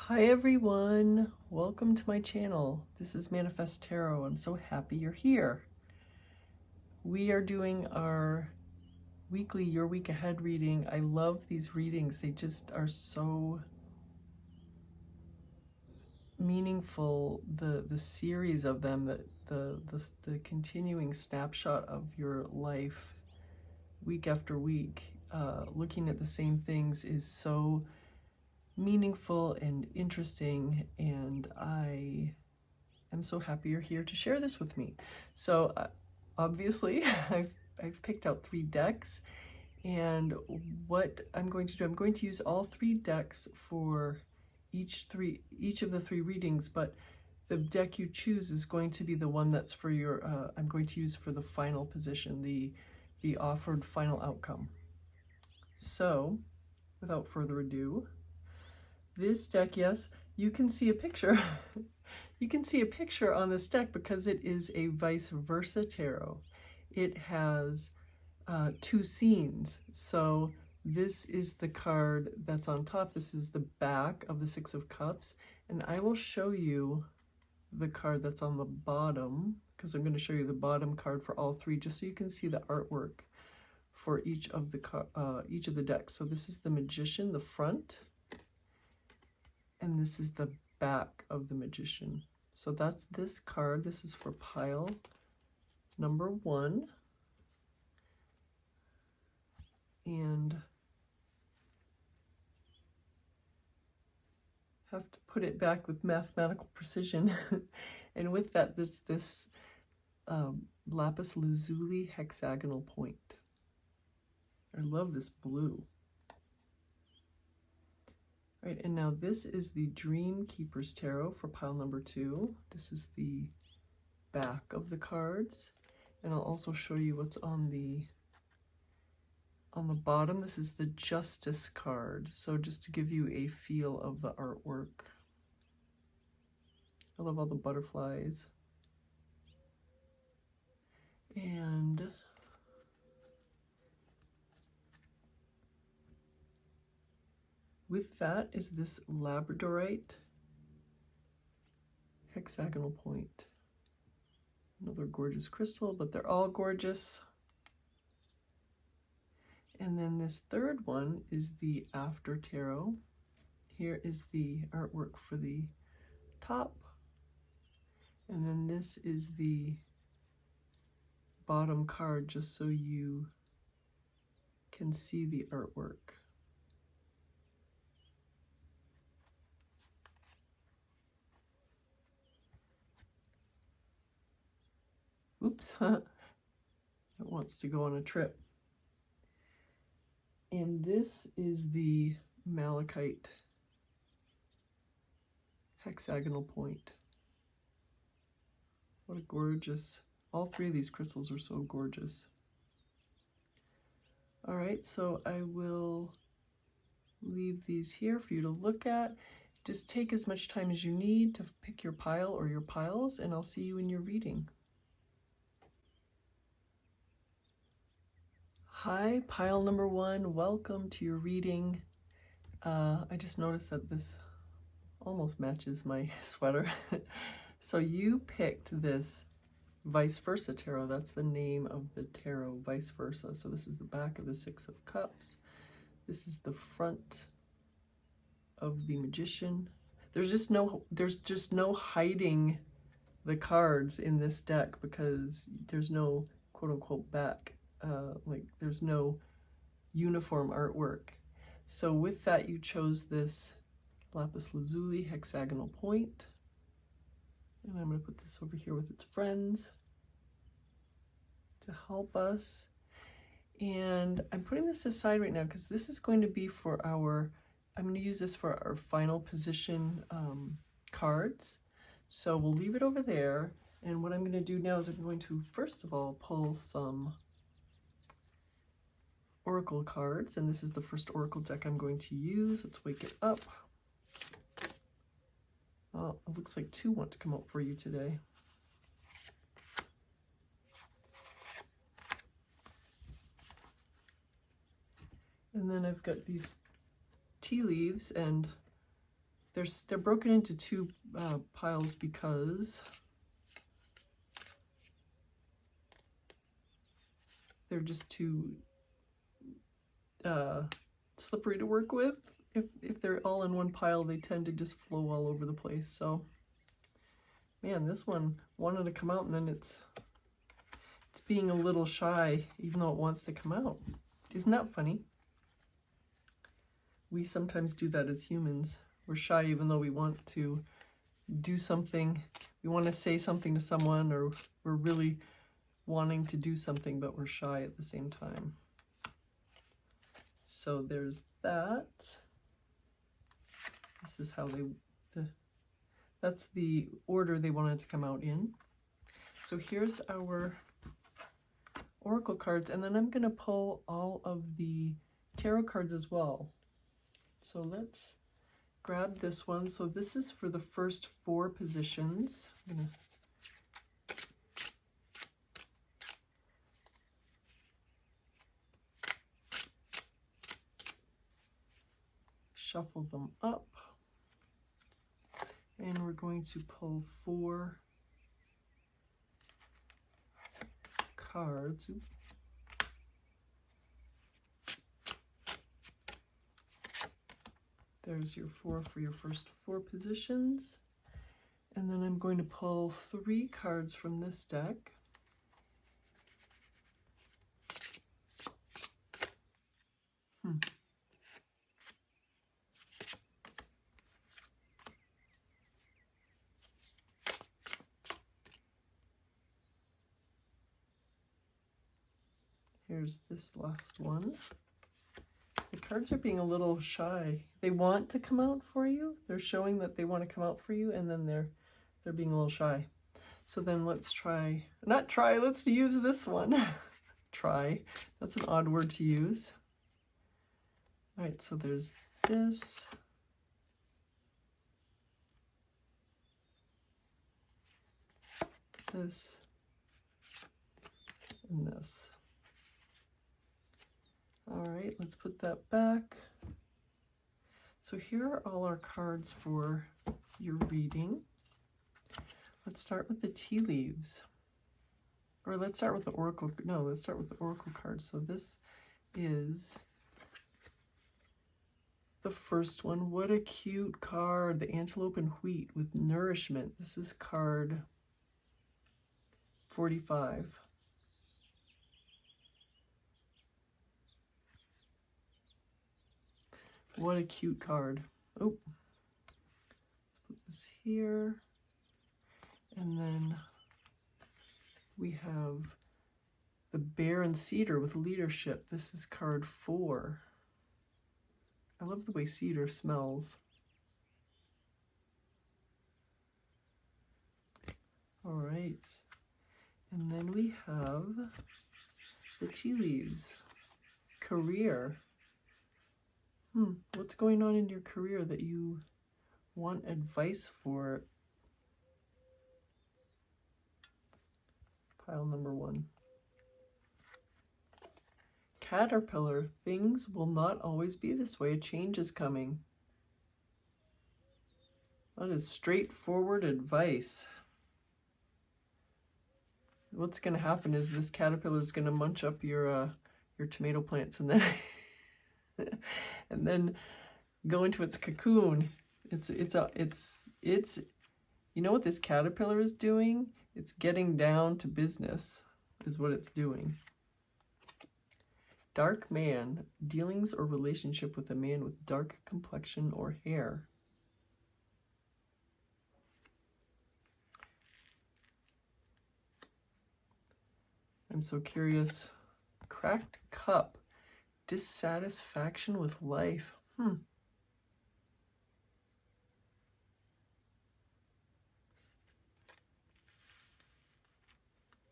Hi everyone, welcome to my channel. This is Manifest Tarot. I'm so happy you're here. We are doing our weekly Your Week Ahead reading. I love these readings. They just are so meaningful. The series of them, the continuing snapshot of your life week after week, looking at the same things is so meaningful and interesting, and I am so happy you're here to share this with me. So obviously I've picked out 3 decks, and what I'm going to do, I'm going to use all 3 decks for each of the 3 readings, but the deck you choose is going to be the one that's for your I'm going to use for the final position, the offered final outcome. So without further ado, this deck, yes, you can see a picture. You can see a picture on this deck because it is a Viceversa tarot. It has 2 scenes. So this is the card that's on top. This is the back of the 6 of Cups. And I will show you the card that's on the bottom, because I'm going to show you the bottom card for all 3, just so you can see the artwork for each of the decks. So this is the Magician, the front, and this is the back of the Magician. So that's this card. This is for pile number 1. And have to put it back with mathematical precision. And with that, this Lapis Lazuli hexagonal point. I love this blue. Right, and now this is the Dream Keeper's Tarot for pile number 2. This is the back of the cards, and I'll also show you what's on the bottom. This is the Justice card, so just to give you a feel of the artwork. I love all the butterflies. And with that is this labradorite hexagonal point. Another gorgeous crystal, but they're all gorgeous. And then this third one is the After Tarot. Here is the artwork for the top. And then this is the bottom card, just so you can see the artwork. Oops, it wants to go on a trip. And this is the malachite hexagonal point. What a gorgeous, all 3 of these crystals are so gorgeous. All right, so I will leave these here for you to look at. Just take as much time as you need to pick your pile or your piles, and I'll see you in your reading. Hi, pile number 1, welcome to your reading. I just noticed that this almost matches my sweater. So you picked this Viceversa tarot. That's the name of the tarot, Viceversa. So this is the back of the 6 of Cups. This is the front of the Magician. There's just no hiding the cards in this deck, because there's no quote-unquote back. Like there's no uniform artwork. So with that, you chose this Lapis Lazuli hexagonal point. And I'm going to put this over here with its friends to help us. And I'm putting this aside right now because this is going to be for I'm going to use this for our final position cards. So we'll leave it over there. And what I'm going to do now is I'm going to, first of all, pull some oracle cards, and this is the first oracle deck I'm going to use. Let's wake it up. Oh, it looks like 2 want to come out for you today. And then I've got these tea leaves, and they're broken into two piles because they're just too slippery to work with. If they're all in one pile, they tend to just flow all over the place. So, man, this one wanted to come out, and then it's being a little shy, even though it wants to come out. Isn't that funny? We sometimes do that as humans. We're shy even though we want to do something. We want to say something to someone, or we're really wanting to do something, but we're shy at the same time. So there's that. This is how that's the order they wanted to come out in. So here's our oracle cards, and then I'm going to pull all of the tarot cards as well. So let's grab this one. So this is for the first 4 positions. I'm going to shuffle them up, and we're going to pull 4 cards. There's your 4 for your first 4 positions. And then I'm going to pull 3 cards from this deck. Here's this last one. The cards are being a little shy. They want to come out for you. They're showing that they want to come out for you, and then they're being a little shy. So then let's let's use this one. Try. That's an odd word to use. All right, so there's this. This. And this. All right, let's put that back. So here are all our cards for your reading. Let's start with the tea leaves. Or let's start with the oracle. No, let's start with the oracle card. So this is the first one. What a cute card. The antelope and wheat with nourishment. This is card 45. What a cute card. Oh, let's put this here. And then we have the bear and cedar with leadership. This is card 4. I love the way cedar smells. All right. And then we have the tea leaves. Career. What's going on in your career that you want advice for? Pile number 1. Caterpillar. Things will not always be this way. A change is coming. That is straightforward advice. What's going to happen is this caterpillar is going to munch up your tomato plants, and then and then go into its cocoon. It's you know what this caterpillar is doing? It's getting down to business is what it's doing. Dark man, dealings or relationship with a man with dark complexion or hair. I'm so curious. Cracked cup. Dissatisfaction with life.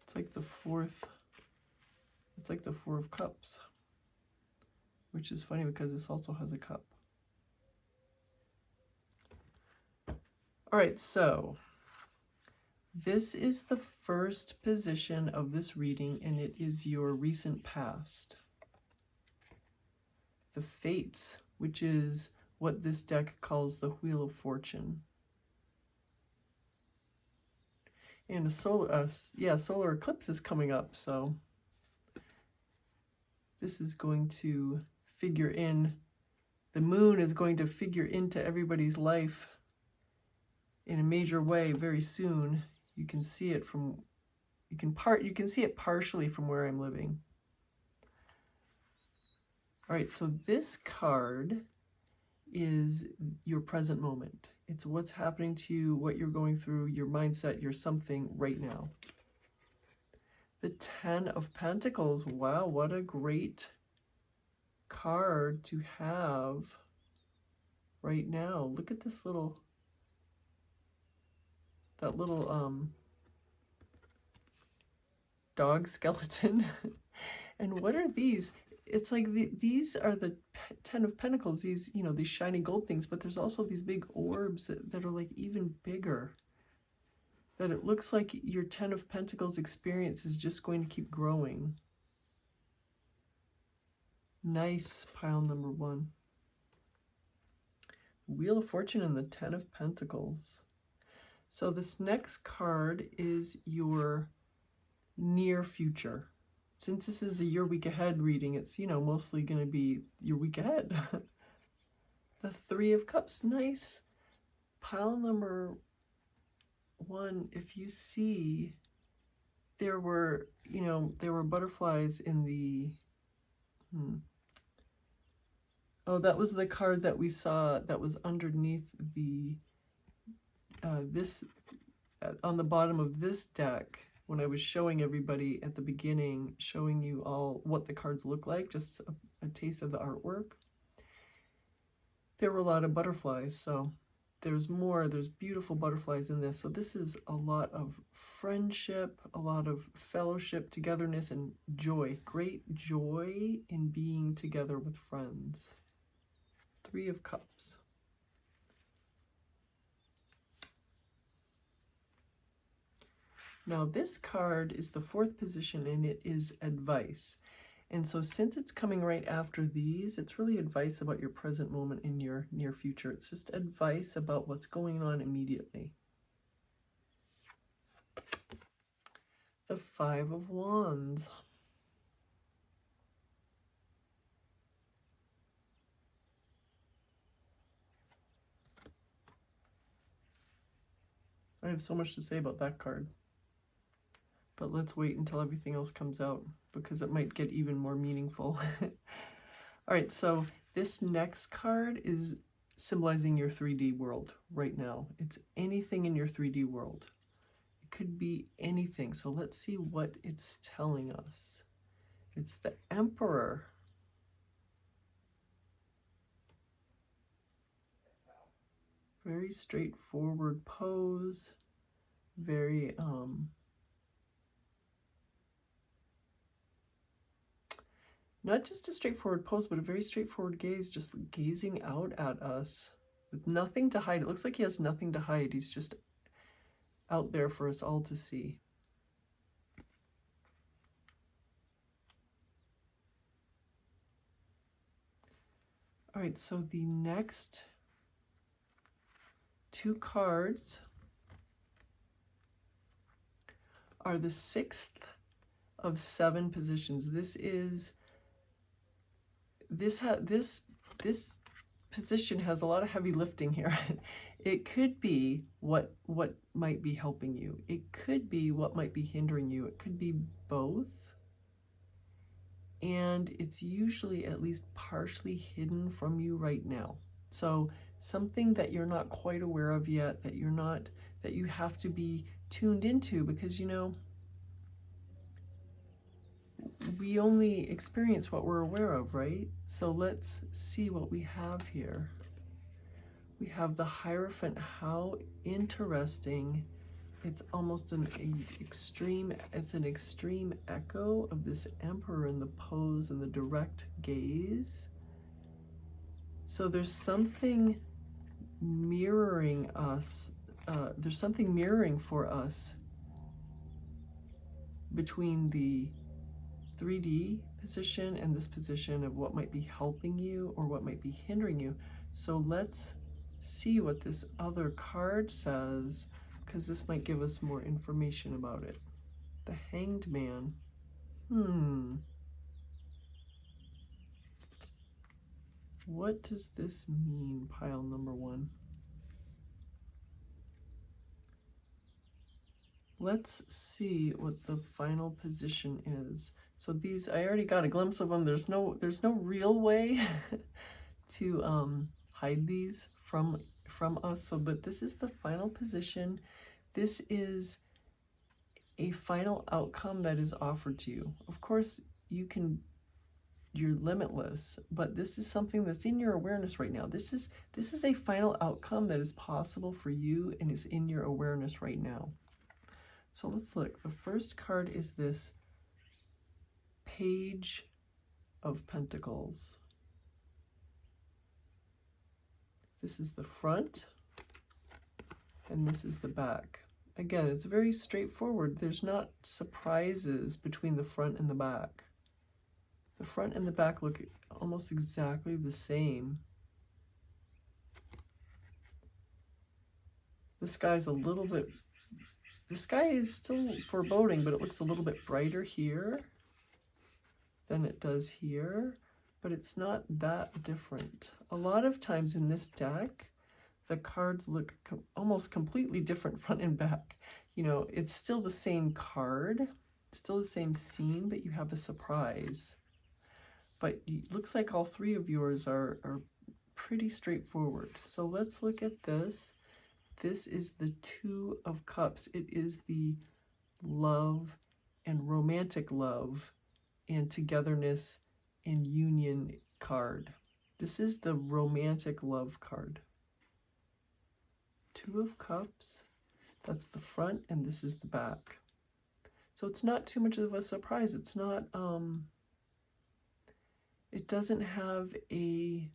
It's like the 4th. It's like the 4 of Cups, which is funny because this also has a cup. All right, so this is the first position of this reading, and it is your recent past. The Fates, which is what this deck calls the Wheel of Fortune. And a solar eclipse is coming up, so this is going to figure in, the moon is going to figure into everybody's life in a major way very soon. You can see it from, you can see it partially from where I'm living. All right, so this card is your present moment. It's what's happening to you, what you're going through, your mindset, your something right now. The Ten of Pentacles. Wow, what a great card to have right now. Look at this little, that little dog skeleton. And what are these? It's like these are the Ten of Pentacles, these, you know, these shiny gold things, but there's also these big orbs that are like even bigger. That it looks like your Ten of Pentacles experience is just going to keep growing. Nice, pile number one. Wheel of Fortune and the Ten of Pentacles. So this next card is your near future. Since this is a your week ahead reading, it's, you know, mostly going to be your week ahead. The Three of Cups, nice. Pile number one, if you see, there were, you know, there were butterflies in the, oh, that was the card that we saw that was underneath the, on the bottom of this deck. When I was showing everybody at the beginning, showing you all what the cards look like, just a taste of the artwork, there were a lot of butterflies. So there's beautiful butterflies in this. So this is a lot of friendship, a lot of fellowship, togetherness, and joy. Great joy in being together with friends. Three of Cups. Now this card is the fourth position, and it is advice. And so since it's coming right after these, it's really advice about your present moment in your near future. It's just advice about what's going on immediately. The Five of Wands. I have so much to say about that card. But let's wait until everything else comes out, because it might get even more meaningful. All right, so this next card is symbolizing your 3D world right now. It's anything in your 3D world. It could be anything. So let's see what it's telling us. It's the Emperor. Very straightforward pose. Very, not just a straightforward pose, but a very straightforward gaze, just gazing out at us with nothing to hide. It looks like he has nothing to hide. He's just out there for us all to see. All right, so the next two cards are the 6th of 7 positions. This position has a lot of heavy lifting here. It could be what might be helping you. It could be what might be hindering you. It could be both. And it's usually at least partially hidden from you right now. So something that you're not quite aware of yet, that you have to be tuned into, because, you know, we only experience what we're aware of, right? So let's see what we have here. We have the Hierophant. How interesting. It's almost an extreme echo of this Emperor in the pose and the direct gaze. So there's something mirroring us. There's something mirroring for us between the 3D position and this position of what might be helping you or what might be hindering you. So let's see what this other card says, because this might give us more information about it. The Hanged Man. What does this mean, pile number 1? Let's see what the final position is. So these, I already got a glimpse of them. There's no real way to hide these from us. So, but this is the final position. This is a final outcome that is offered to you. Of course, you're limitless, but this is something that's in your awareness right now. This is a final outcome that is possible for you and is in your awareness right now. So let's look. The first card is this Page of Pentacles. This is the front, and this is the back. Again, it's very straightforward. There's not surprises between the front and the back. The front and the back look almost exactly the same. The sky's a little bit, the sky is still foreboding, but it looks a little bit brighter here than it does here, but it's not that different. A lot of times in this deck, the cards look almost completely different front and back. You know, it's still the same card, still the same scene, but you have a surprise. But it looks like all three of yours are pretty straightforward. So let's look at this. This is the Two of Cups. It is the love and romantic love and togetherness and union card. This is the romantic love card. Two of Cups, that's the front, and this is the back. So it's not too much of a surprise. It's not, it doesn't have a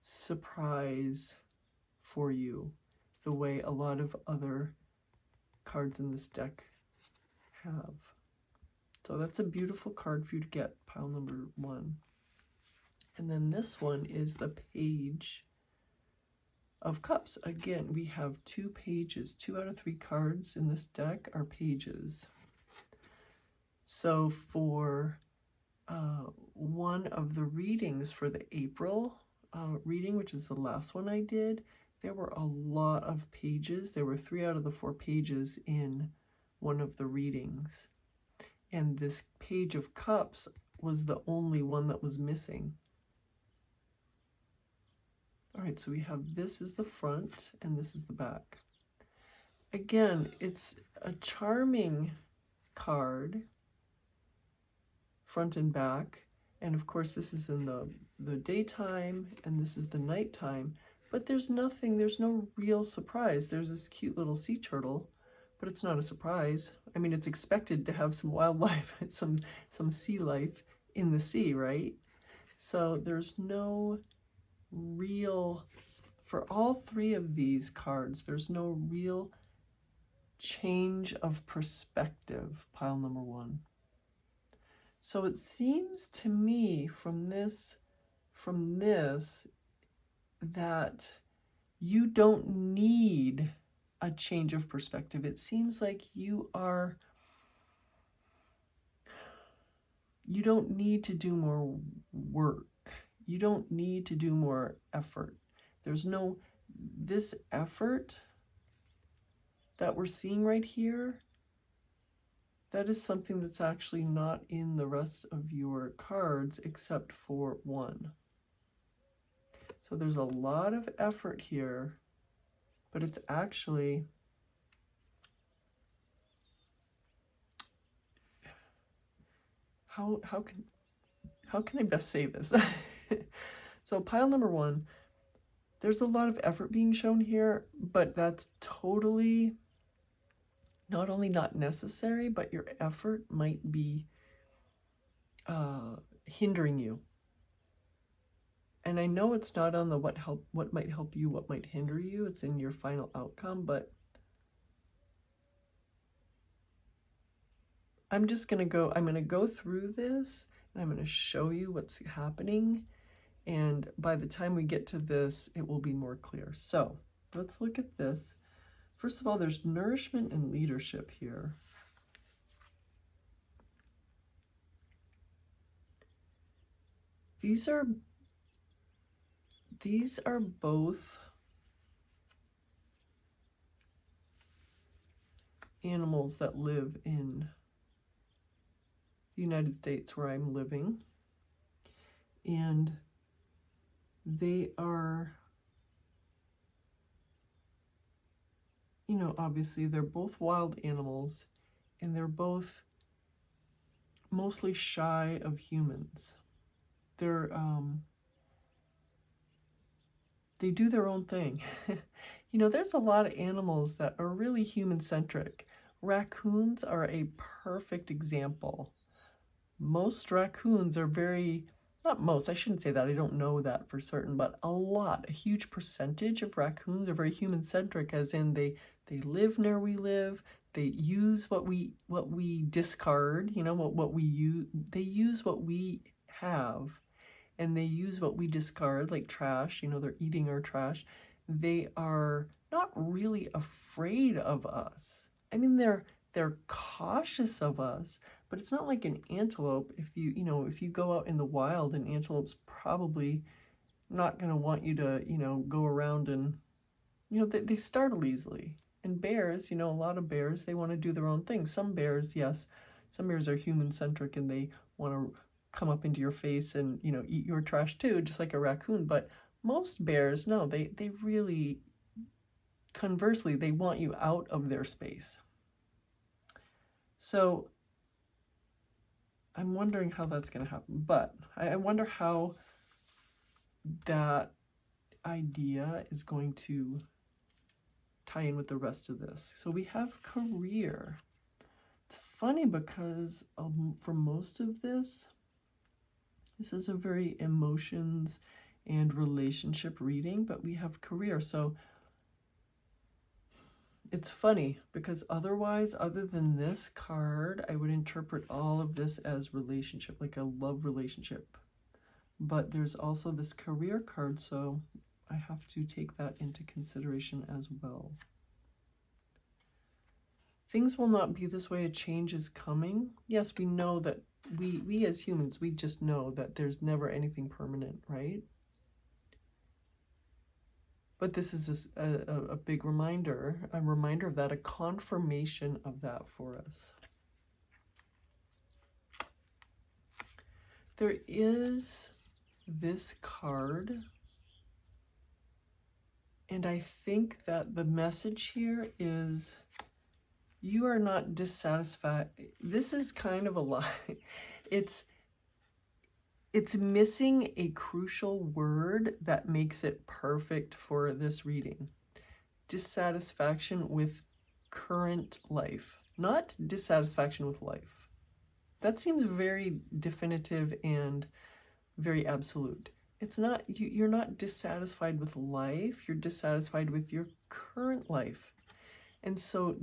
surprise for you the way a lot of other cards in this deck have. So that's a beautiful card for you to get, pile number 1. And then this one is the Page of Cups. Again, we have 2 pages. 2 out of 3 cards in this deck are pages. So for one of the readings for the April reading, which is the last one I did, there were a lot of pages. There were 3 out of the 4 pages in one of the readings. And this Page of Cups was the only one that was missing. All right, so we have this is the front and this is the back. Again, it's a charming card, front and back. And of course, this is in the daytime and this is the nighttime. But there's no real surprise. There's this cute little sea turtle, but it's not a surprise. I mean, it's expected to have some wildlife, some sea life in the sea, right? So there's no real, for all 3 of these cards, there's no real change of perspective, pile number 1. So it seems to me from this that you don't need a change of perspective. It seems like you don't need to do more work. You don't need to do more effort. There's no, this effort that we're seeing right here, that is something that's actually not in the rest of your cards except for 1. So there's a lot of effort here, but it's actually, how can I best say this? So pile number 1, there's a lot of effort being shown here, but that's totally not only not necessary, but your effort might be hindering you. And I know it's not on the what might help you, what might hinder you. It's in your final outcome, but I'm going to go through this and I'm going to show you what's happening. And by the time we get to this, it will be more clear. So let's look at this. First of all, there's nourishment and leadership here. These are both animals that live in the United States where I'm living. And they are, you know, obviously they're both wild animals, and they're both mostly shy of humans. They're, they do their own thing. You know, there's a lot of animals that are really human-centric. Raccoons are a perfect example. Most raccoons are very, not most, I shouldn't say that, I don't know that for certain, but a huge percentage of raccoons are very human-centric, as in they live near we live, they use what we discard, you know, what we use, they use what we have, and they use what we discard, like trash, you know, they're eating our trash. They are not really afraid of us. I mean, they're cautious of us, but it's not like an antelope. If you go out in the wild, an antelope's probably not going to want you to, you know, go around and, you know, they startle easily. And bears, you know, a lot of bears, they want to do their own thing. Some bears, yes, some bears are human-centric and they want to come up into your face and, you know, eat your trash too, just like a raccoon. But most bears, no, they really, conversely, they want you out of their space. So I'm wondering how that's going to happen. But I wonder how that idea is going to tie in with the rest of this. So we have career. It's funny because for most of this is a very emotions and relationship reading, but we have career. So it's funny because otherwise, other than this card, I would interpret all of this as relationship, like a love relationship. But there's also this career card, so I have to take that into consideration as well. Things will not be this way. A change is coming. Yes, we know that we as humans, we just know that there's never anything permanent, right? But this is a big reminder, of that, a confirmation of that for us. There is this card, and I think that the message here is you are not dissatisfied. This is kind of a lie. It's missing a crucial word that makes it perfect for this reading. Dissatisfaction with current life, not dissatisfaction with life. That seems very definitive and very absolute. It's not, you're not dissatisfied with life, you're dissatisfied with your current life. And so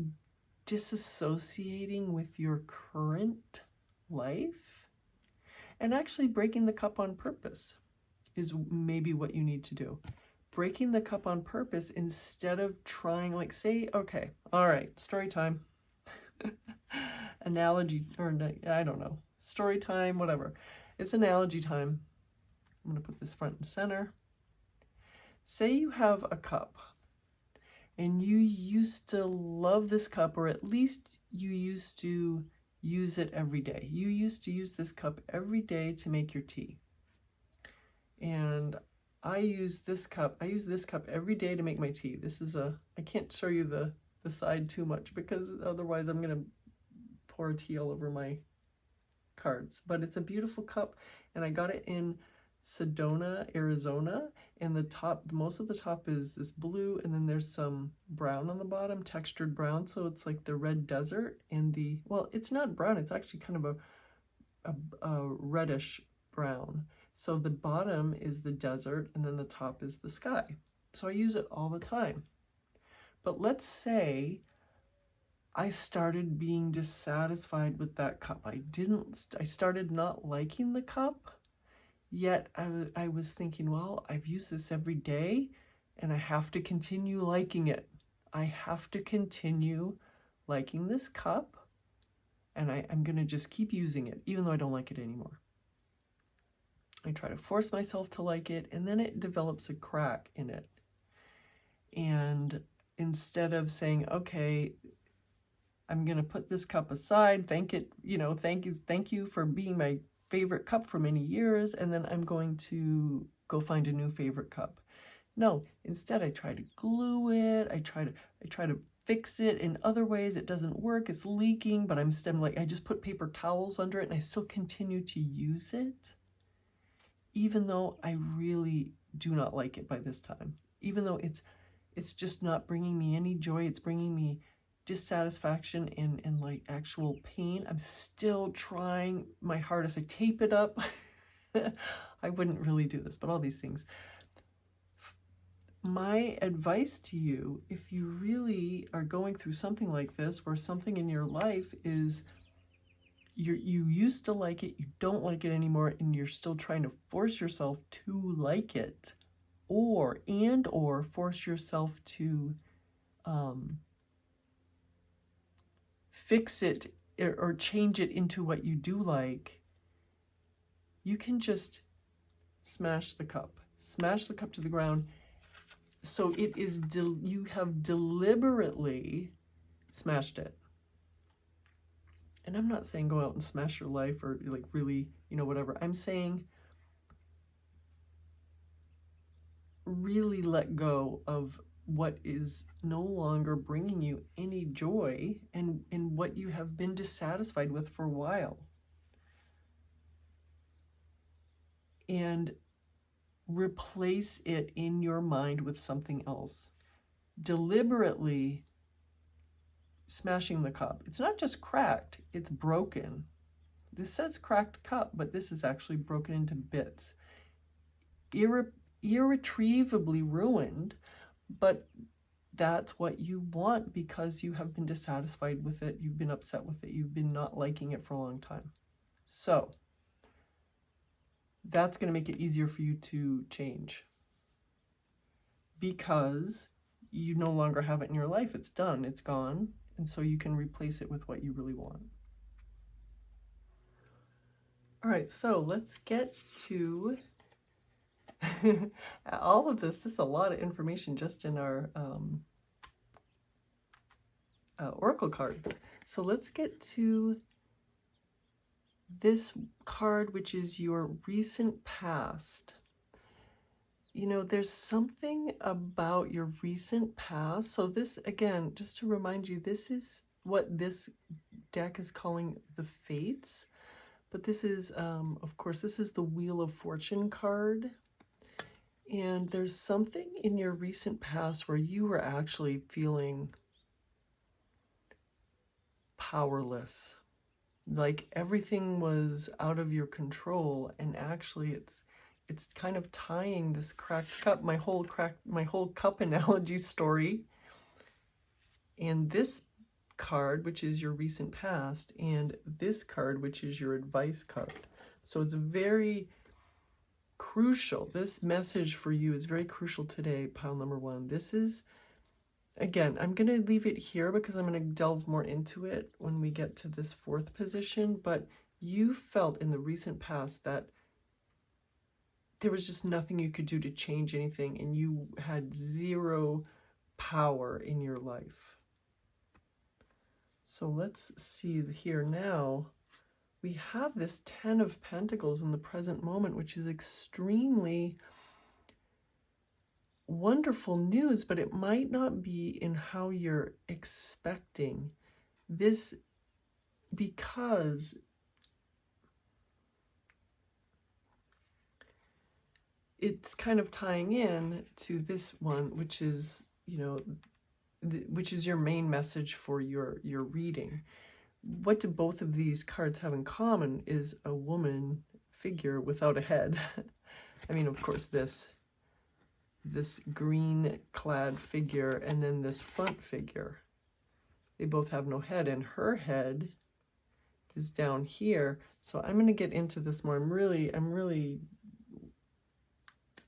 disassociating with your current life and actually breaking the cup on purpose is maybe what you need to do. Breaking the cup on purpose instead of trying, like, say, okay, all right, story time. Analogy, or I don't know, story time, whatever. It's analogy time. I'm going to put this front and center. Say you have a cup and you used to love this cup, or at least you used to use it every day. You used to use this cup every day to make your tea. And I use this cup every day to make my tea. This is I can't show you the side too much because otherwise I'm going to pour tea all over my cards. But it's a beautiful cup, and I got it in Sedona, Arizona, and the top, most of the top is this blue, and then there's some brown on the bottom, textured brown, so it's like the red desert, and well, it's not brown, it's actually kind of a reddish brown. So the bottom is the desert, and then the top is the sky. So I use it all the time. But let's say I started being dissatisfied with that cup. I started not liking the cup, Yet I was thinking, well, I've used this every day and I have to continue liking it. I have to continue liking this cup, and I'm going to just keep using it, even though I don't like it anymore. I try to force myself to like it, and then it develops a crack in it. And instead of saying, okay, I'm going to put this cup aside, thank you for being my favorite cup for many years, and then I'm going to go find a new favorite cup. No, instead I try to glue it, I try to fix it in other ways. It doesn't work, it's leaking, but I just put paper towels under it and I still continue to use it, even though I really do not like it by this time. Even though it's just not bringing me any joy, it's bringing me dissatisfaction and like actual pain. I'm still trying my hardest. I tape it up. I wouldn't really do this, but all these things. My advice to you, if you really are going through something like this, where something in your life is you used to like it, you don't like it anymore, and you're still trying to force yourself to like it, or force yourself to fix it or change it into what you do like, you can just smash the cup to the ground. So it is, you have deliberately smashed it. And I'm not saying go out and smash your life or like really, whatever. I'm saying really let go of what is no longer bringing you any joy and what you have been dissatisfied with for a while. And replace it in your mind with something else. Deliberately smashing the cup. It's not just cracked, it's broken. This says cracked cup, but this is actually broken into bits. Irretrievably ruined, but that's what you want because you have been dissatisfied with it, you've been upset with it, you've been not liking it for a long time. So that's going to make it easier for you to change because you no longer have it in your life. It's done, it's gone, and so you can replace it with what you really want. All right, so let's get to all of this. This is a lot of information just in our oracle cards. So let's get to this card, which is your recent past. There's something about your recent past. So this, again, just to remind you, this is what this deck is calling the Fates. But this is, of course, this is the Wheel of Fortune card. And there's something in your recent past where you were actually feeling powerless. Like everything was out of your control, and actually it's kind of tying this cracked cup, my whole cup analogy story, and this card, which is your recent past, and this card, which is your advice card. So it's very crucial. This message for you is very crucial today, pile number one. This is, again, I'm going to leave it here because I'm going to delve more into it when we get to this fourth position, but you felt in the recent past that there was just nothing you could do to change anything, and you had zero power in your life. So let's see here now. We have this 10 of Pentacles in the present moment, which is extremely wonderful news, but it might not be in how you're expecting this, because it's kind of tying in to this one, which is, which is your main message for your reading. What do both of these cards have in common is a woman figure without a head. I mean, of course, this green clad figure and then this front figure. They both have no head, and her head is down here. So I'm going to get into this more. I'm really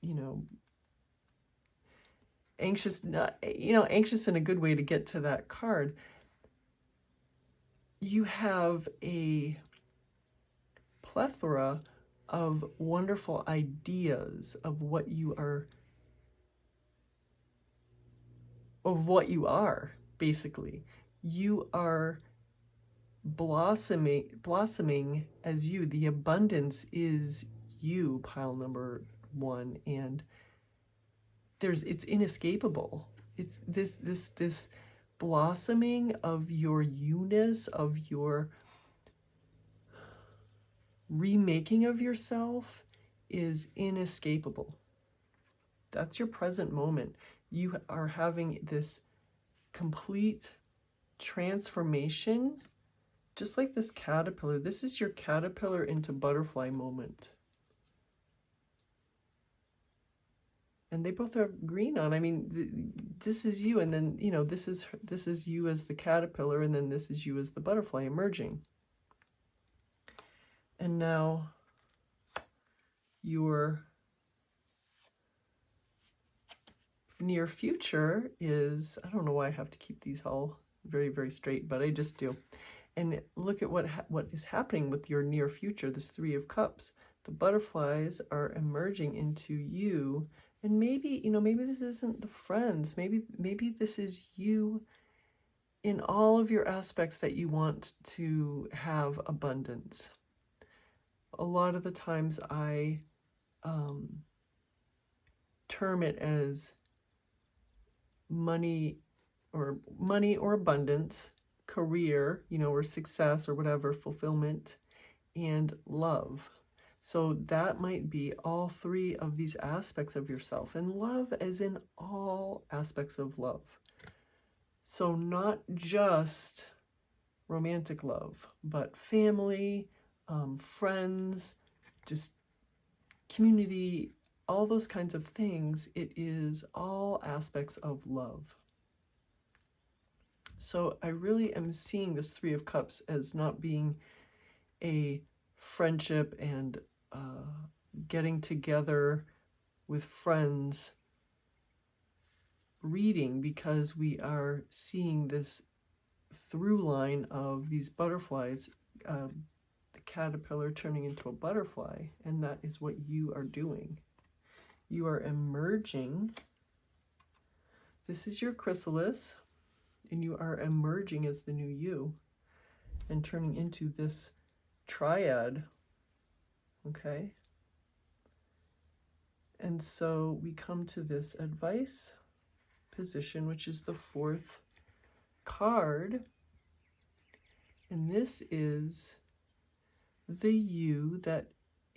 you know, anxious, anxious in a good way to get to that card. You have a plethora of wonderful ideas of what you are, basically. You are blossoming as you. The abundance is you, pile number 1, and it's inescapable. It's this blossoming of your you-ness, of your remaking of yourself is inescapable. That's your present moment. You are having this complete transformation, just like this caterpillar. This is your caterpillar into butterfly moment. And they both have green on. I mean, this is you, and then, this is you as the caterpillar, and then this is you as the butterfly emerging. And now your near future is, I don't know why I have to keep these all very, very straight, but I just do. And look at what is happening with your near future, this 3 of Cups. The butterflies are emerging into you. And maybe, maybe this isn't the friends. Maybe this is you in all of your aspects that you want to have abundance. A lot of the times I term it as money or abundance, career, or success or whatever, fulfillment, and love. So that might be all 3 of these aspects of yourself, and love as in all aspects of love. So not just romantic love, but family, friends, just community, all those kinds of things. It is all aspects of love. So I really am seeing this 3 of Cups as not being a friendship and getting together with friends reading, because we are seeing this through line of these butterflies, the caterpillar turning into a butterfly, and that is what you are doing. You are emerging. This is your chrysalis, and you are emerging as the new you and turning into this triad, okay? And so we come to this advice position, which is the 4th card, and this is the you that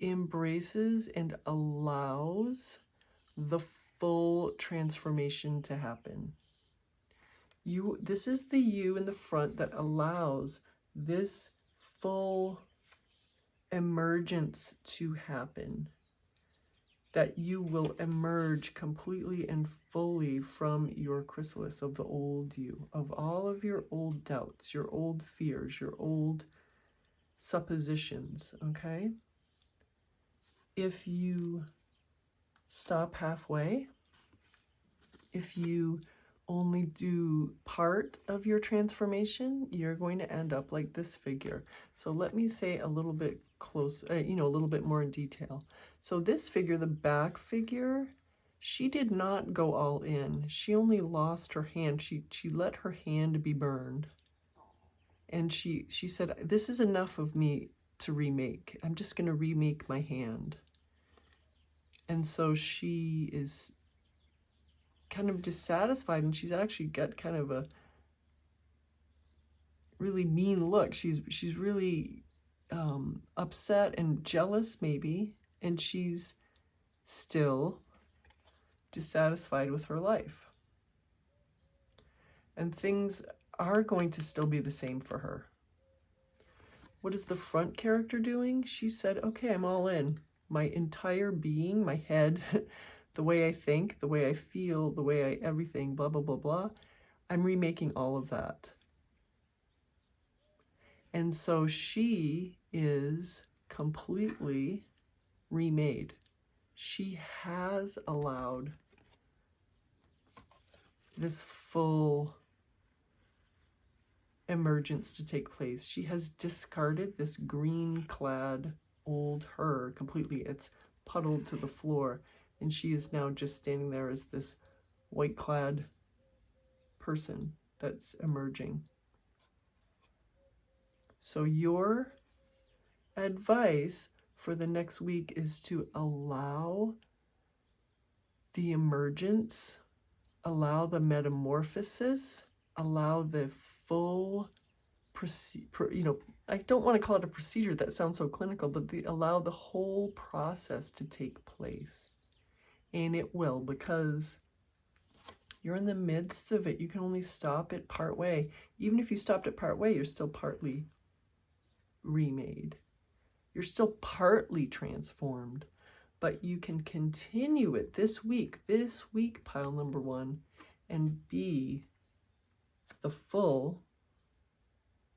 embraces and allows the full transformation to happen. This is the you in the front that allows this full emergence to happen, that you will emerge completely and fully from your chrysalis of the old you, of all of your old doubts, your old fears, your old suppositions, okay? If you stop halfway, if you only do part of your transformation, you're going to end up like this figure. So let me say a little bit close, a little bit more in detail. So this figure, the back figure, she did not go all in. She only lost her hand. She let her hand be burned. And she said, this is enough of me to remake. I'm just going to remake my hand. And so she is kind of dissatisfied, and she's actually got kind of a really mean look. She's really upset and jealous maybe, and she's still dissatisfied with her life. And things are going to still be the same for her. What is the front character doing? She said, okay, I'm all in. My entire being, my head, the way I think, the way I feel, the way I everything, blah, blah, blah, blah. I'm remaking all of that. And so she is completely remade. she has allowed this full emergence to take place. She has discarded this green-clad old her completely. It's puddled to the floor, and she is now just standing there as this white-clad person that's emerging. So your advice for the next week is to allow the emergence, allow the metamorphosis, allow the full, I don't want to call it a procedure, that sounds so clinical, but allow the whole process to take place. And it will, because you're in the midst of it. You can only stop it part way. Even if you stopped it part way, you're still partly remade. You're still partly transformed, but you can continue it this week, pile number 1, and be the full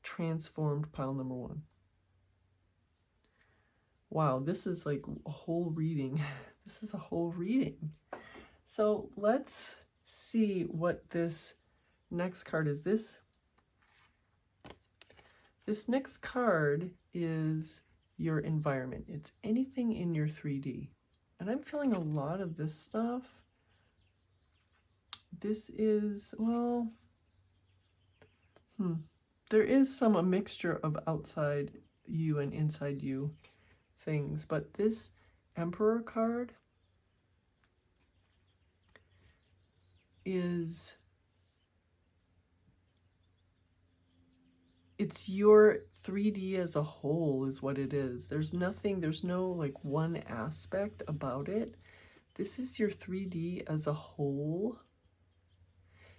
transformed pile number 1. Wow, this is like a whole reading. This is a whole reading. So let's see what this next card is. This next card is your environment. It's anything in your 3D. And I'm feeling a lot of this stuff. This is, well, there is a mixture of outside you and inside you things, but this Emperor card is, it's your 3D as a whole is what it is. There's no like one aspect about it. This is your 3D as a whole.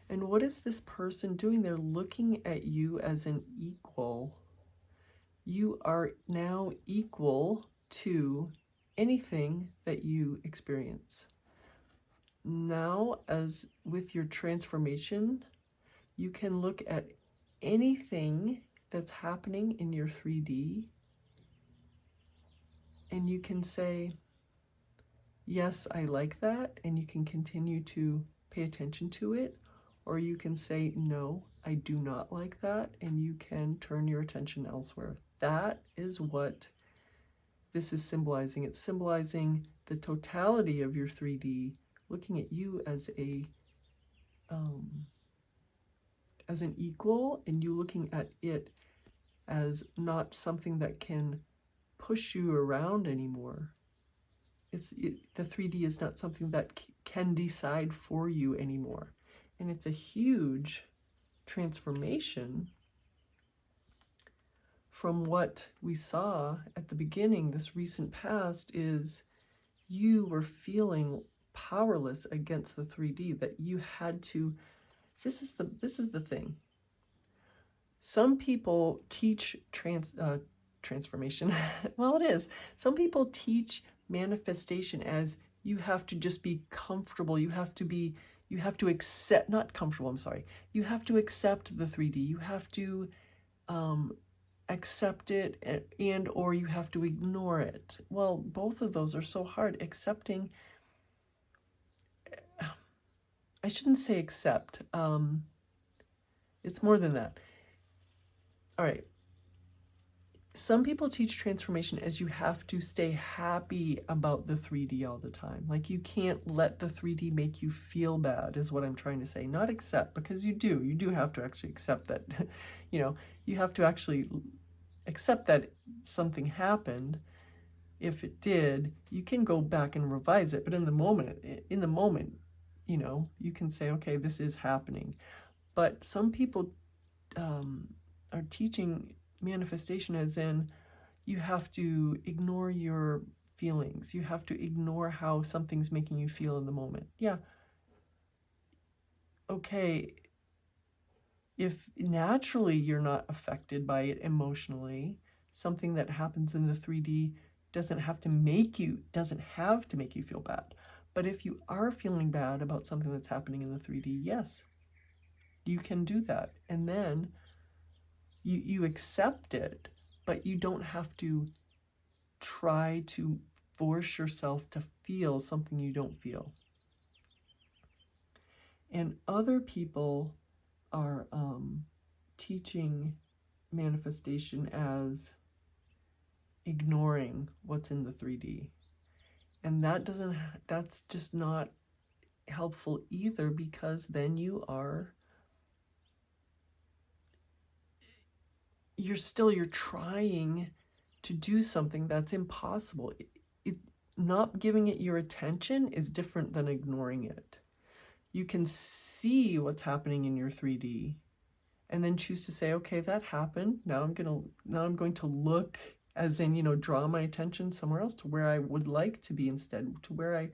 And what is this person doing? They're looking at you as an equal. You are now equal to anything that you experience. Now, as with your transformation, you can look at anything that's happening in your 3D, and you can say, yes, I like that, and you can continue to pay attention to it, or you can say, no, I do not like that, and you can turn your attention elsewhere. That is what this is symbolizing. It's symbolizing the totality of your 3D, looking at you as an equal, and you looking at it as not something that can push you around anymore. The 3D is not something that can decide for you anymore. And it's a huge transformation from what we saw at the beginning. This recent past is you were feeling powerless against the 3D, that you had to, this is the thing. Some people teach transformation. Well, it is. Some people teach manifestation as you have to just be comfortable. You have to accept, not comfortable, I'm sorry. You have to accept the 3D. You have to accept it, and or you have to ignore it. Well, both of those are so hard. Accepting, I shouldn't say accept. It's more than that. All right. Some people teach transformation as you have to stay happy about the 3D all the time. Like you can't let the 3D make you feel bad is what I'm trying to say. Not accept, because you do have to actually accept that, you have to actually accept that something happened. If it did, you can go back and revise it. But in the moment, you can say, okay, this is happening. But some people are teaching manifestation as in you have to ignore your feelings. You have to ignore how something's making you feel in the moment. Yeah. Okay. If naturally you're not affected by it emotionally, something that happens in the 3D doesn't have to make you feel bad. But if you are feeling bad about something that's happening in the 3D, yes, you can do that. And then you accept it, but you don't have to try to force yourself to feel something you don't feel. And other people are teaching manifestation as ignoring what's in the 3D. And that's just not helpful either, because then you're trying to do something that's impossible. Not giving it your attention is different than ignoring it. You can see what's happening in your 3D and then choose to say, okay, that happened. Now I'm going to look, as in, draw my attention somewhere else, to where I would like to be instead, to where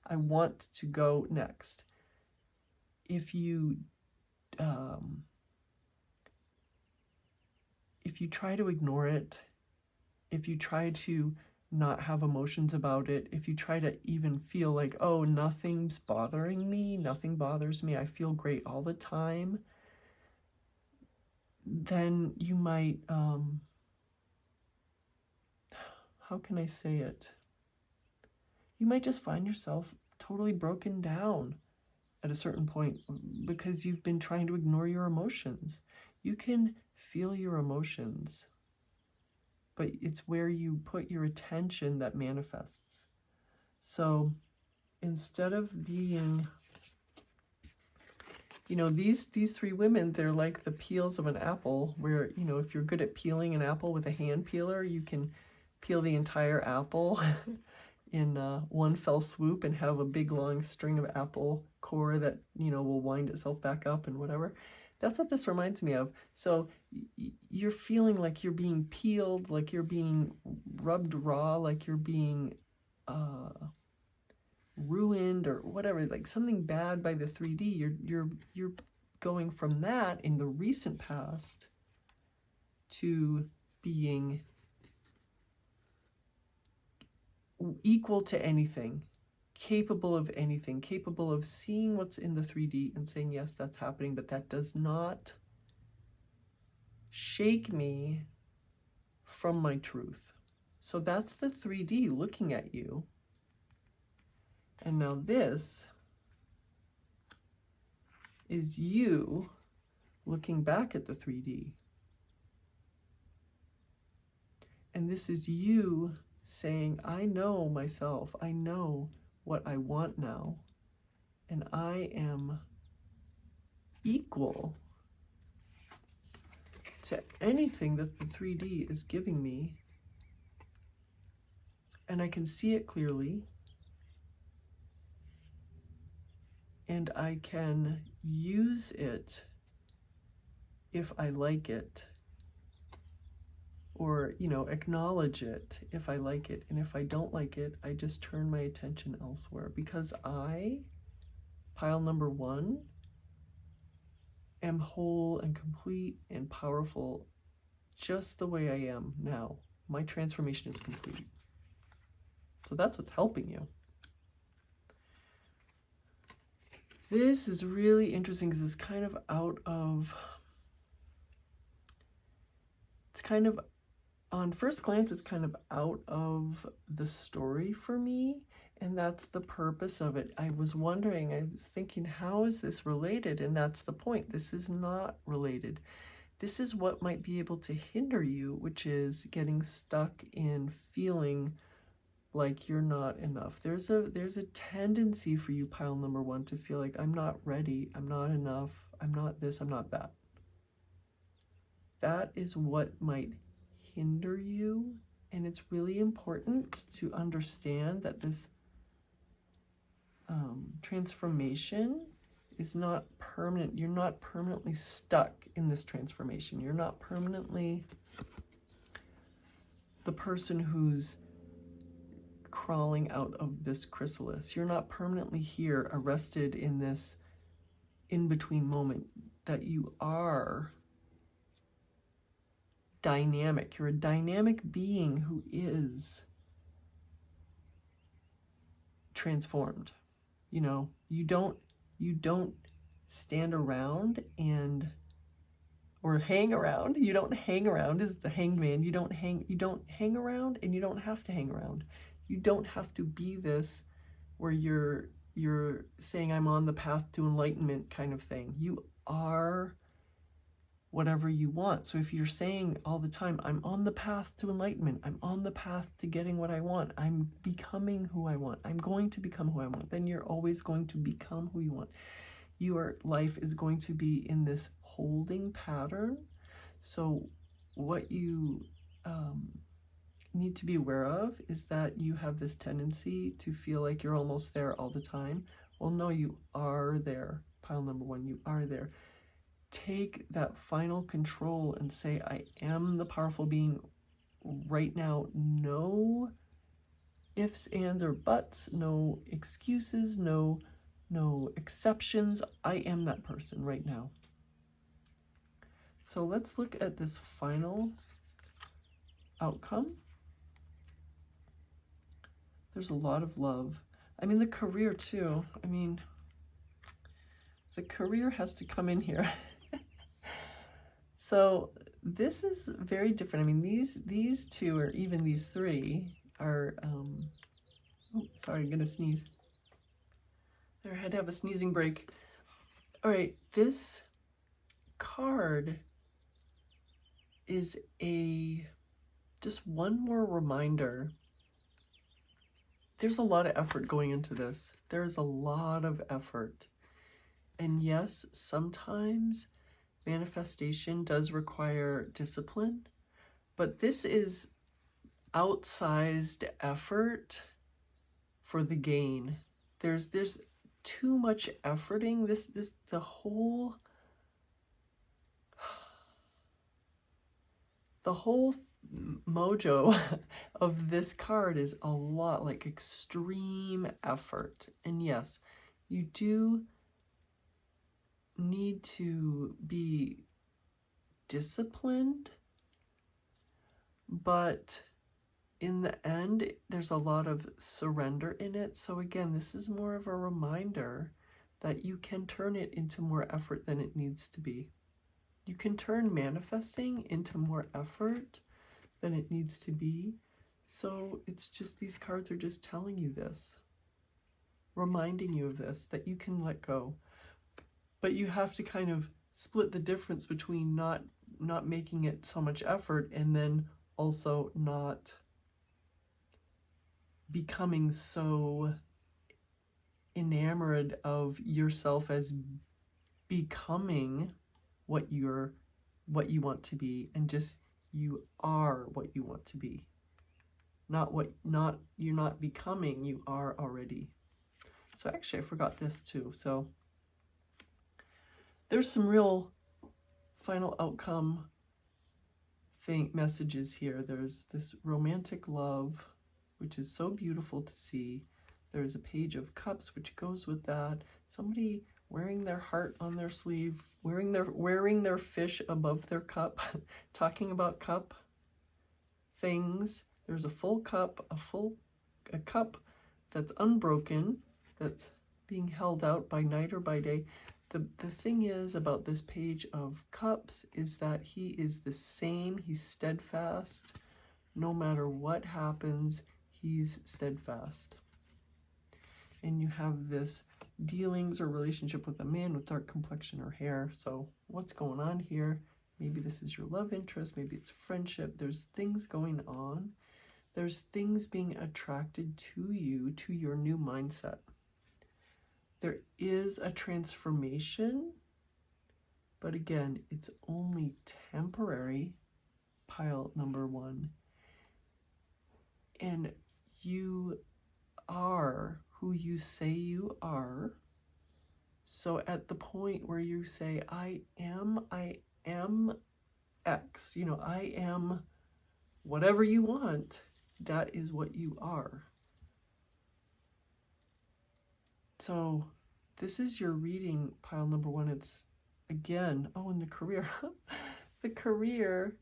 I want to go next. If you try to ignore it, if you try to not have emotions about it, if you try to even feel like, oh, nothing's bothering me, nothing bothers me, I feel great all the time, then you might, how can I say it? You might just find yourself totally broken down at a certain point because you've been trying to ignore your emotions. You can feel your emotions, but it's where you put your attention that manifests. So instead of being, these three women, they're like the peels of an apple, where, if you're good at peeling an apple with a hand peeler, you can peel the entire apple in one fell swoop and have a big long string of apple core that, will wind itself back up and whatever. That's what this reminds me of. So you're feeling like you're being peeled, like you're being rubbed raw, like you're being ruined or whatever, like something bad by the 3D. You're going from that in the recent past to being equal to anything, capable of anything, capable of seeing what's in the 3D and saying, yes, that's happening, but that does not shake me from my truth. So that's the 3D looking at you. And now this is you looking back at the 3D. And this is you saying, I know myself, I know what I want now, and I am equal to anything that the 3D is giving me, and I can see it clearly, and I can use it if I like it, or, acknowledge it if I like it. And if I don't like it, I just turn my attention elsewhere, because I, pile number 1, am whole and complete and powerful just the way I am now. My transformation is complete. So that's what's helping you. This is really interesting because it's kind of on first glance, it's kind of out of the story for me, and that's the purpose of it. I was thinking, how is this related? And that's the point. This is not related. This is what might be able to hinder you, which is getting stuck in feeling like you're not enough. There's a tendency for you, pile number 1, to feel like, I'm not ready, I'm not enough, I'm not this, I'm not that. That is what might hinder you, and it's really important to understand that this transformation is not permanent. You're not permanently stuck in this transformation. You're not permanently the person who's crawling out of this chrysalis. You're not permanently here, arrested in this in-between moment. That you are dynamic. You're a dynamic being who is transformed. You don't stand around or hang around. You don't hang around as the hanged man. You don't hang around, and you don't have to hang around. You don't have to be this where you're saying I'm on the path to enlightenment kind of thing. You are whatever you want. So if you're saying all the time, I'm on the path to enlightenment, I'm on the path to getting what I want, I'm becoming who I want, I'm going to become who I want, then you're always going to become who you want. Your life is going to be in this holding pattern. So what you need to be aware of is that you have this tendency to feel like you're almost there all the time. Well, no, you are there. Pile number one, you are there. Take that final control and say, I am the powerful being right now. No ifs, ands, or buts, no excuses, no exceptions. I am that person right now. So let's look at this final outcome. There's a lot of love. I mean, the career too. I mean, the career has to come in here. So this is very different. I mean, these two, or even these three, are, oh, sorry, I'm gonna sneeze. There, I had to have a sneezing break. All right, this card is just one more reminder. There's a lot of effort going into this. There's a lot of effort. And yes, sometimes manifestation does require discipline, but this is outsized effort for the gain. There's too much efforting. The whole mojo of this card is a lot, like extreme effort. And yes, you do need to be disciplined, but in the end, there's a lot of surrender in it. So again, this is more of a reminder that you can turn it into more effort than it needs to be. You can turn manifesting into more effort than it needs to be. So it's just, these cards are just telling you this, reminding you of this, that you can let go. But you have to kind of split the difference between not making it so much effort and then also not becoming so enamored of yourself as becoming what you want to be, and just you are what you want to be. You're not becoming, you are already. So actually I forgot this too. So there's some real final outcome messages here. There's this romantic love, which is so beautiful to see. There's a page of cups, which goes with that. Somebody wearing their heart on their sleeve, wearing their fish above their cup, talking about cup things. There's a full cup, a cup that's unbroken, that's being held out by night or by day. The thing is about this page of cups is that he is the same. He's steadfast. No matter what happens, he's steadfast. And you have this dealings or relationship with a man with dark complexion or hair. So what's going on here? Maybe this is your love interest. Maybe it's friendship. There's things going on. There's things being attracted to you, to your new mindset. There is a transformation, but again, it's only temporary, pile number one. And you are who you say you are. So at the point where you say, I am X, I am whatever you want, that is what you are. So this is your reading, pile number one. It's, again, in the career. The career,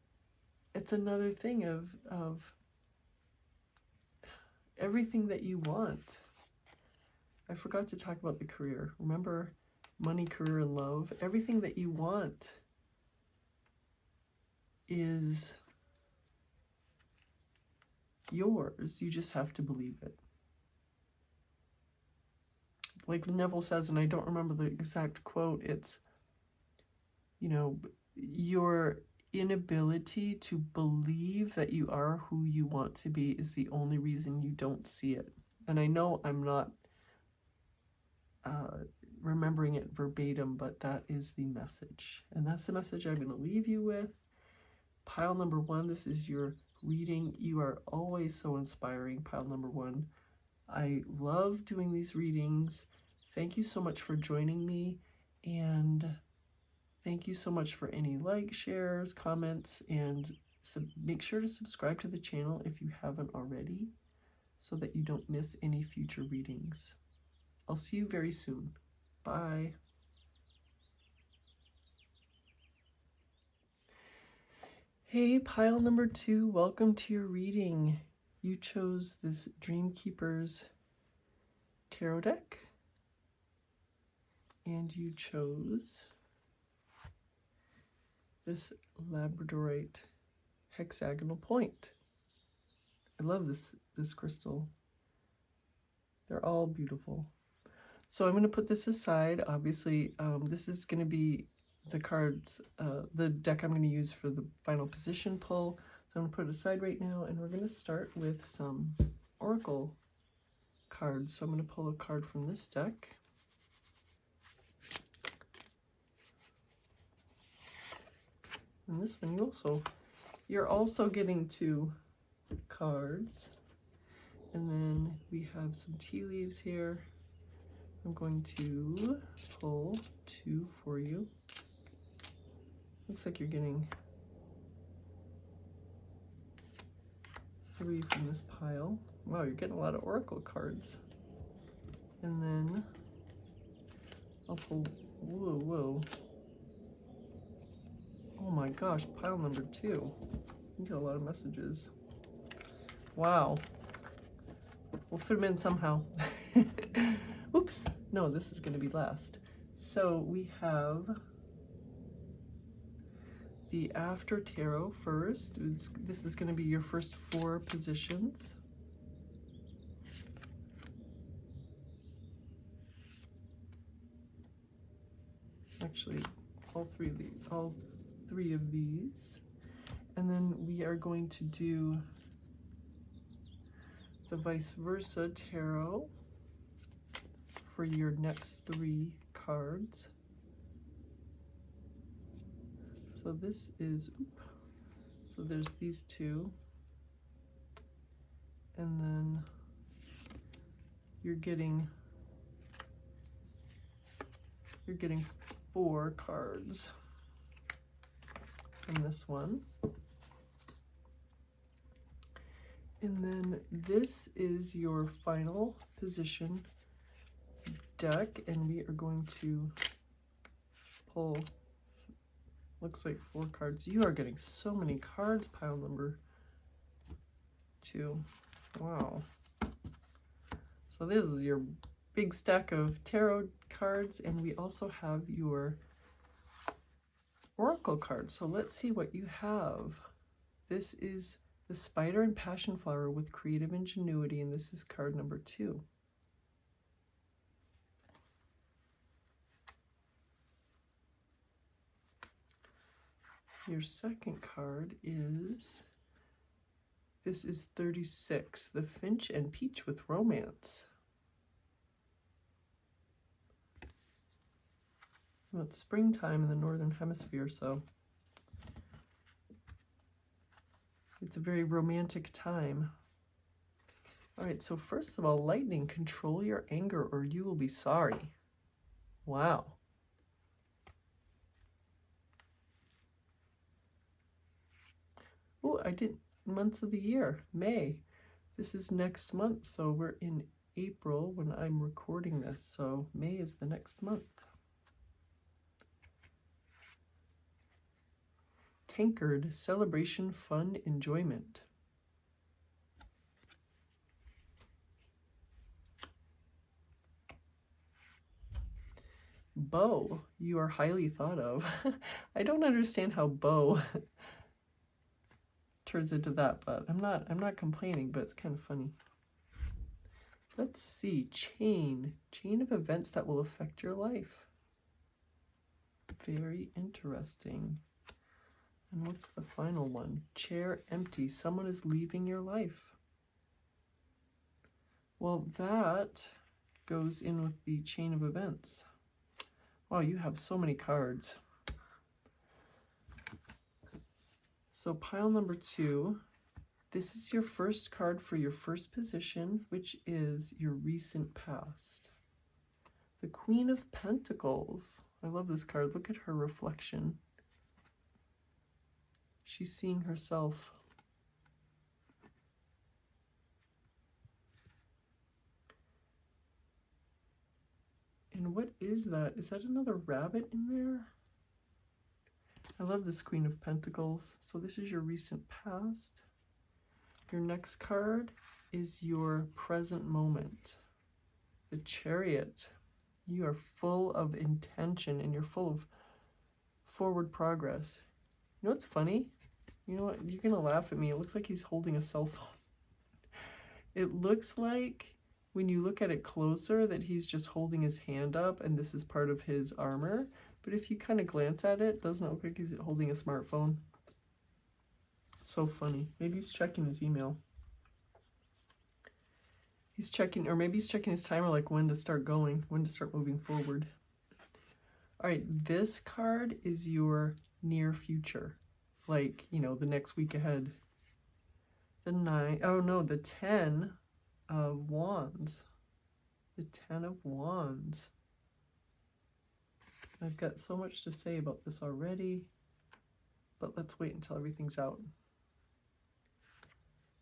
it's another thing of everything that you want. I forgot to talk about the career. Remember, money, career, and love. Everything that you want is yours. You just have to believe it. like Neville says, and I don't remember the exact quote, it's, you know, your inability to believe that you are who you want to be is the only reason you don't see it. And I know I'm not remembering it verbatim, but that is the message. And that's the message I'm going to leave you with. Pile number 1, this is your reading. You are always so inspiring, pile number 1. I love doing these readings. Thank you so much for joining me, and thank you so much for any likes, shares, comments, and make sure to subscribe to the channel if you haven't already so that you don't miss any future readings. I'll see you very soon. Bye. Hey, pile number 2, welcome to your reading. You chose this Dreamkeeper's tarot deck, and you chose this labradorite hexagonal point. I love this crystal. They're all beautiful. So I'm going to put this aside. Obviously, this is going to be the cards, the deck I'm going to use for the final position pull. So I'm going to put it aside right now, and we're going to start with some oracle cards. So I'm going to pull a card from this deck. And this one, you're also getting 2 cards. And then we have some tea leaves here. I'm going to pull 2 for you. Looks like you're getting 3 from this pile. Wow, you're getting a lot of oracle cards. And then I'll pull, whoa. Oh my gosh, pile number 2. You get a lot of messages. Wow. We'll fit them in somehow. Oops. No, this is going to be last. So we have the After Tarot first. This is going to be your first 4 positions. Actually, all 3 of these. And then we are going to do the Viceversa tarot for your next 3 cards. So this is, so there's these 2, and then you're getting 4 cards from this one. And then this is your final position deck, and we are going to pull, looks like 4 cards. You are getting so many cards, pile number 2. Wow. So this is your big stack of tarot cards, and we also have your oracle cards. So let's see what you have. This is the Spider and Passion Flower with Creative Ingenuity, and this is card number 2. Your second card is, this is 36, the Finch and Peach with Romance. Well, it's springtime in the Northern Hemisphere, so it's a very romantic time. All right, so first of all, lightning, control your anger or you will be sorry. Wow. Oh, I did months of the year. May. This is next month, so we're in April when I'm recording this, so May is the next month. Tankard, celebration, fun, enjoyment. Beau, you are highly thought of. I don't understand how Beau turns into that, but I'm not complaining, but it's kind of funny. Let's see, chain of events that will affect your life. Very interesting. And what's the final one? Chair empty. Someone is leaving your life. Well, that goes in with the chain of events. Wow, you have so many cards. So pile number 2, this is your first card for your first position, which is your recent past. The Queen of Pentacles. I love this card. Look at her reflection. She's seeing herself. And what is that? Is that another rabbit in there? I love this Queen of Pentacles. So this is your recent past. Your next card is your present moment. The Chariot. You are full of intention and you're full of forward progress. You know what's funny? You know what? You're going to laugh at me. It looks like he's holding a cell phone. It looks like when you look at it closer that he's just holding his hand up and this is part of his armor. But if you kind of glance at it, doesn't it look like he's holding a smartphone? So funny. Maybe he's checking his email. He's checking, or maybe he's checking his timer, like when to start going, when to start moving forward. All right, this card is your near future. Like, you know, the next week ahead. The 9, oh no, the 10 of Wands. The 10 of Wands. I've got so much to say about this already, but let's wait until everything's out.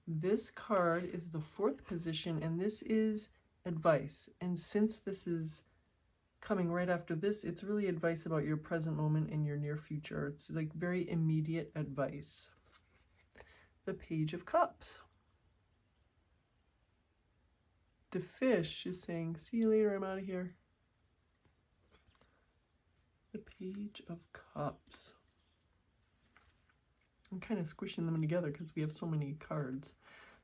This card is the 4th position, and this is advice. And since this is coming right after this, it's really advice about your present moment and your near future. It's like very immediate advice. The Page of Cups. The Fish is saying, see you later, I'm out of here. The Page of Cups. I'm kind of squishing them together because we have so many cards.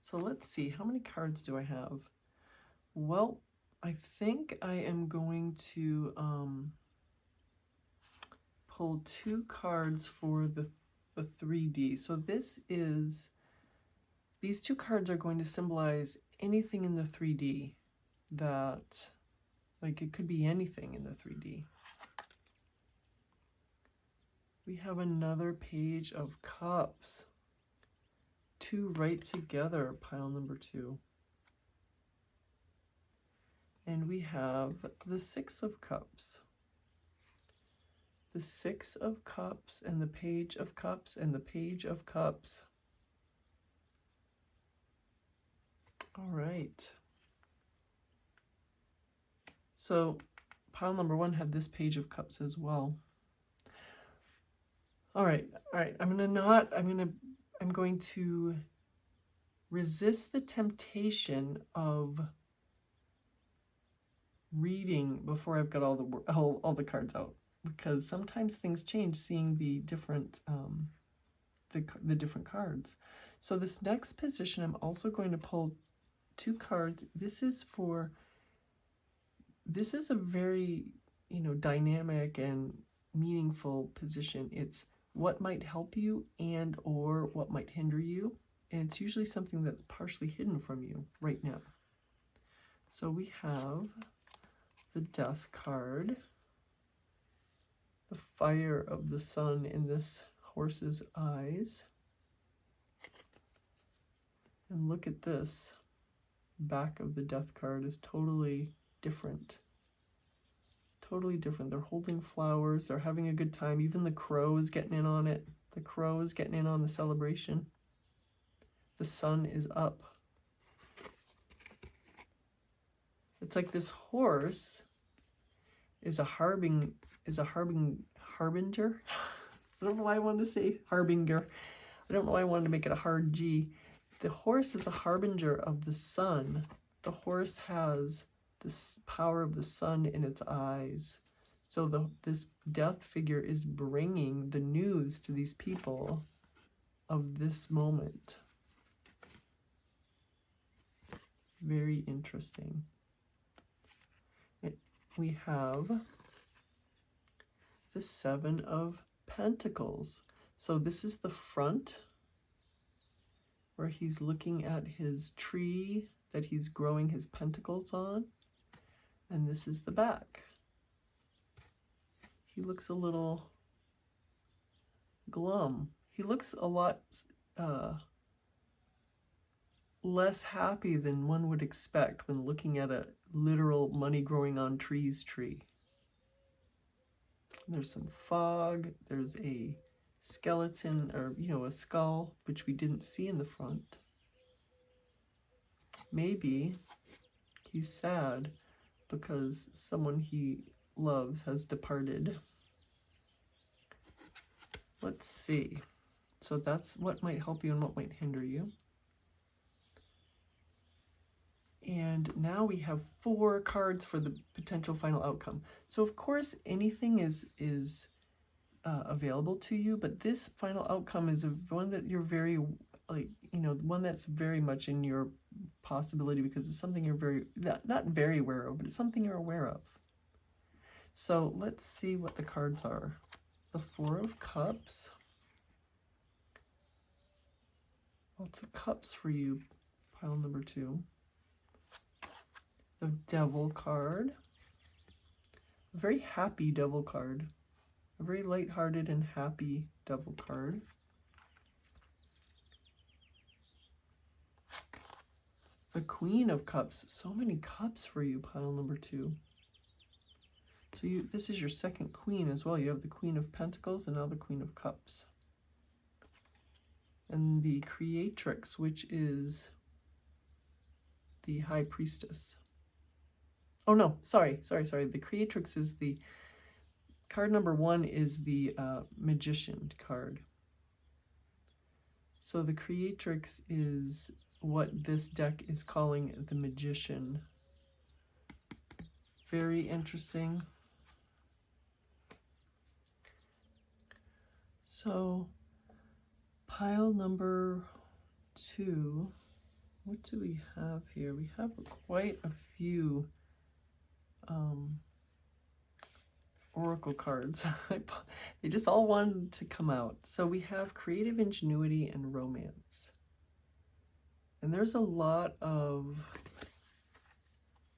So let's see, how many cards do I have? Well, I think I am going to pull 2 cards for the 3D. So this is, these 2 cards are going to symbolize anything in the 3D that, like it could be anything in the 3D. We have another Page of Cups. 2 right together, pile number 2. And we have the 6 of Cups. The 6 of Cups and the Page of Cups and the Page of Cups. All right. So pile number 1 had this Page of Cups as well. All right. I'm going to resist the temptation of reading before I've got all the cards out, because sometimes things change seeing the different the different cards. So this next position, I'm also going to pull 2 cards. This is a very, you know, dynamic and meaningful position. It's what might help you and or what might hinder you. And it's usually something that's partially hidden from you right now. So we have the Death card, the fire of the sun in this horse's eyes. And look at this. Back of the Death card is totally different. Totally different. They're holding flowers. They're having a good time. Even the crow is getting in on it. The crow is getting in on the celebration. The sun is up. It's like this horse is a harbinger. I don't know why I wanted to say harbinger. I don't know why I wanted to make it a hard G. The horse is a harbinger of the sun. The horse has this power of the sun in its eyes. So this death figure is bringing the news to these people of this moment. Very interesting. We have the Seven of Pentacles. So this is the front where he's looking at his tree that he's growing his pentacles on. And this is the back. He looks a little glum. He looks a lot less happy than one would expect when looking at a literal money growing on trees tree. There's some fog. There's a skeleton, or a skull, which we didn't see in the front. Maybe he's sad because someone he loves has departed. Let's see. So that's what might help you and what might hinder you. And now we have 4 cards for the potential final outcome. So of course anything is available to you, but this final outcome is one that you're very, one that's very much in your possibility, because it's something you're very, not very aware of, but it's something you're aware of. So let's see what the cards are. The Four of Cups. Lots of cups for you, pile number 2. The Devil card. A very happy Devil card. A very lighthearted and happy Devil card. The Queen of Cups. So many cups for you, pile number 2. So this is your second queen as well. You have the Queen of Pentacles and now the Queen of Cups. And the Creatrix, which is the High Priestess. Oh no, sorry. The Creatrix is the card number 1 is the Magician card. So the Creatrix is what this deck is calling the Magician. Very interesting. So pile number 2, what do we have here? We have quite a few oracle cards. They just all wanted to come out. So we have creative ingenuity and romance. And there's a lot of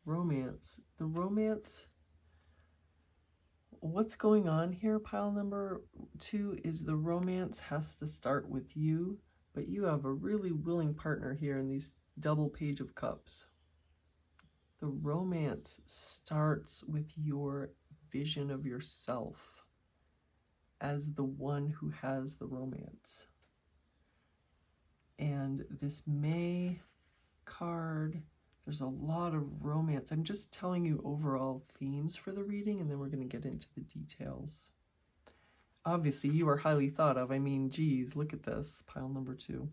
romance. The romance, what's going on here, pile number 2, is the romance has to start with you, but you have a really willing partner here in these double Page of Cups. The romance starts with your vision of yourself as the one who has the romance. And this May card, there's a lot of romance. I'm just telling you overall themes for the reading, and then we're going to get into the details. Obviously, you are highly thought of. I mean, geez, look at this, pile number 2.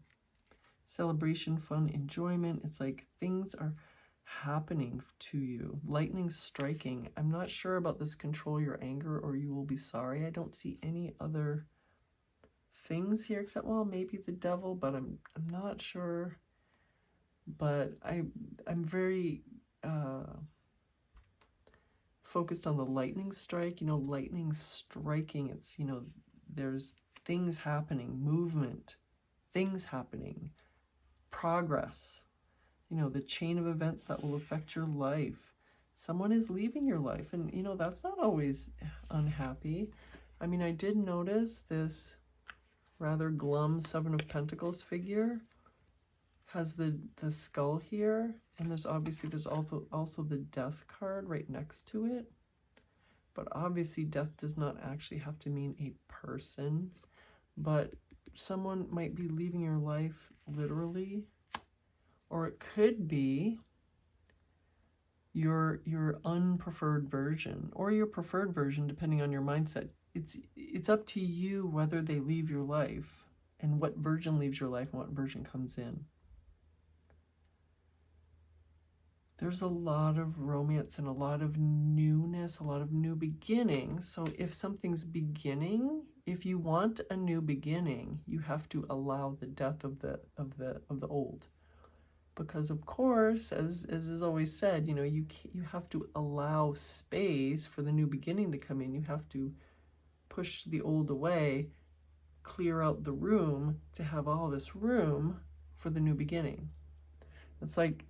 Celebration, fun, enjoyment. It's like things are happening to you. Lightning striking. I'm not sure about this control your anger or you will be sorry. I don't see any other things here except, well, maybe the Devil, but I'm not sure. But I'm very focused on the lightning strike. Lightning striking, it's, there's things happening, movement, things happening, progress, the chain of events that will affect your life. Someone is leaving your life, and, that's not always unhappy. I mean, I did notice this rather glum Seven of Pentacles figure has the skull here, and there's also the Death card right next to it. But obviously death does not actually have to mean a person, but someone might be leaving your life literally, or it could be your unpreferred version or your preferred version, depending on your mindset. It's up to you whether they leave your life and what version leaves your life and what version comes in. There's a lot of romance and a lot of newness, a lot of new beginnings. So if something's beginning, if you want a new beginning, you have to allow the death of the old. Because of course, as is always said, you know, you have to allow space for the new beginning to come in. You have to push the old away, clear out the room to have all this room for the new beginning. It's like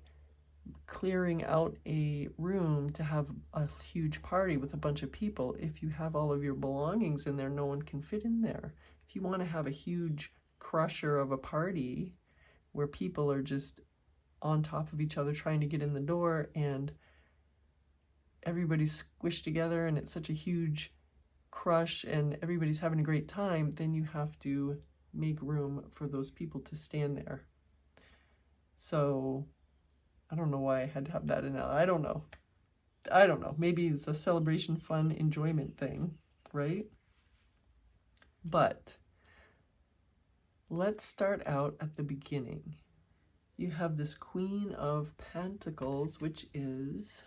clearing out a room to have a huge party with a bunch of people. If you have all of your belongings in there, no one can fit in there. If you want to have a huge crusher of a party where people are just on top of each other trying to get in the door and everybody's squished together and it's such a huge crush and everybody's having a great time, then you have to make room for those people to stand there. So I don't know why I had to have that in it. I don't know. Maybe it's a celebration, fun, enjoyment thing, right? But let's start out at the beginning. You have this Queen of Pentacles, which is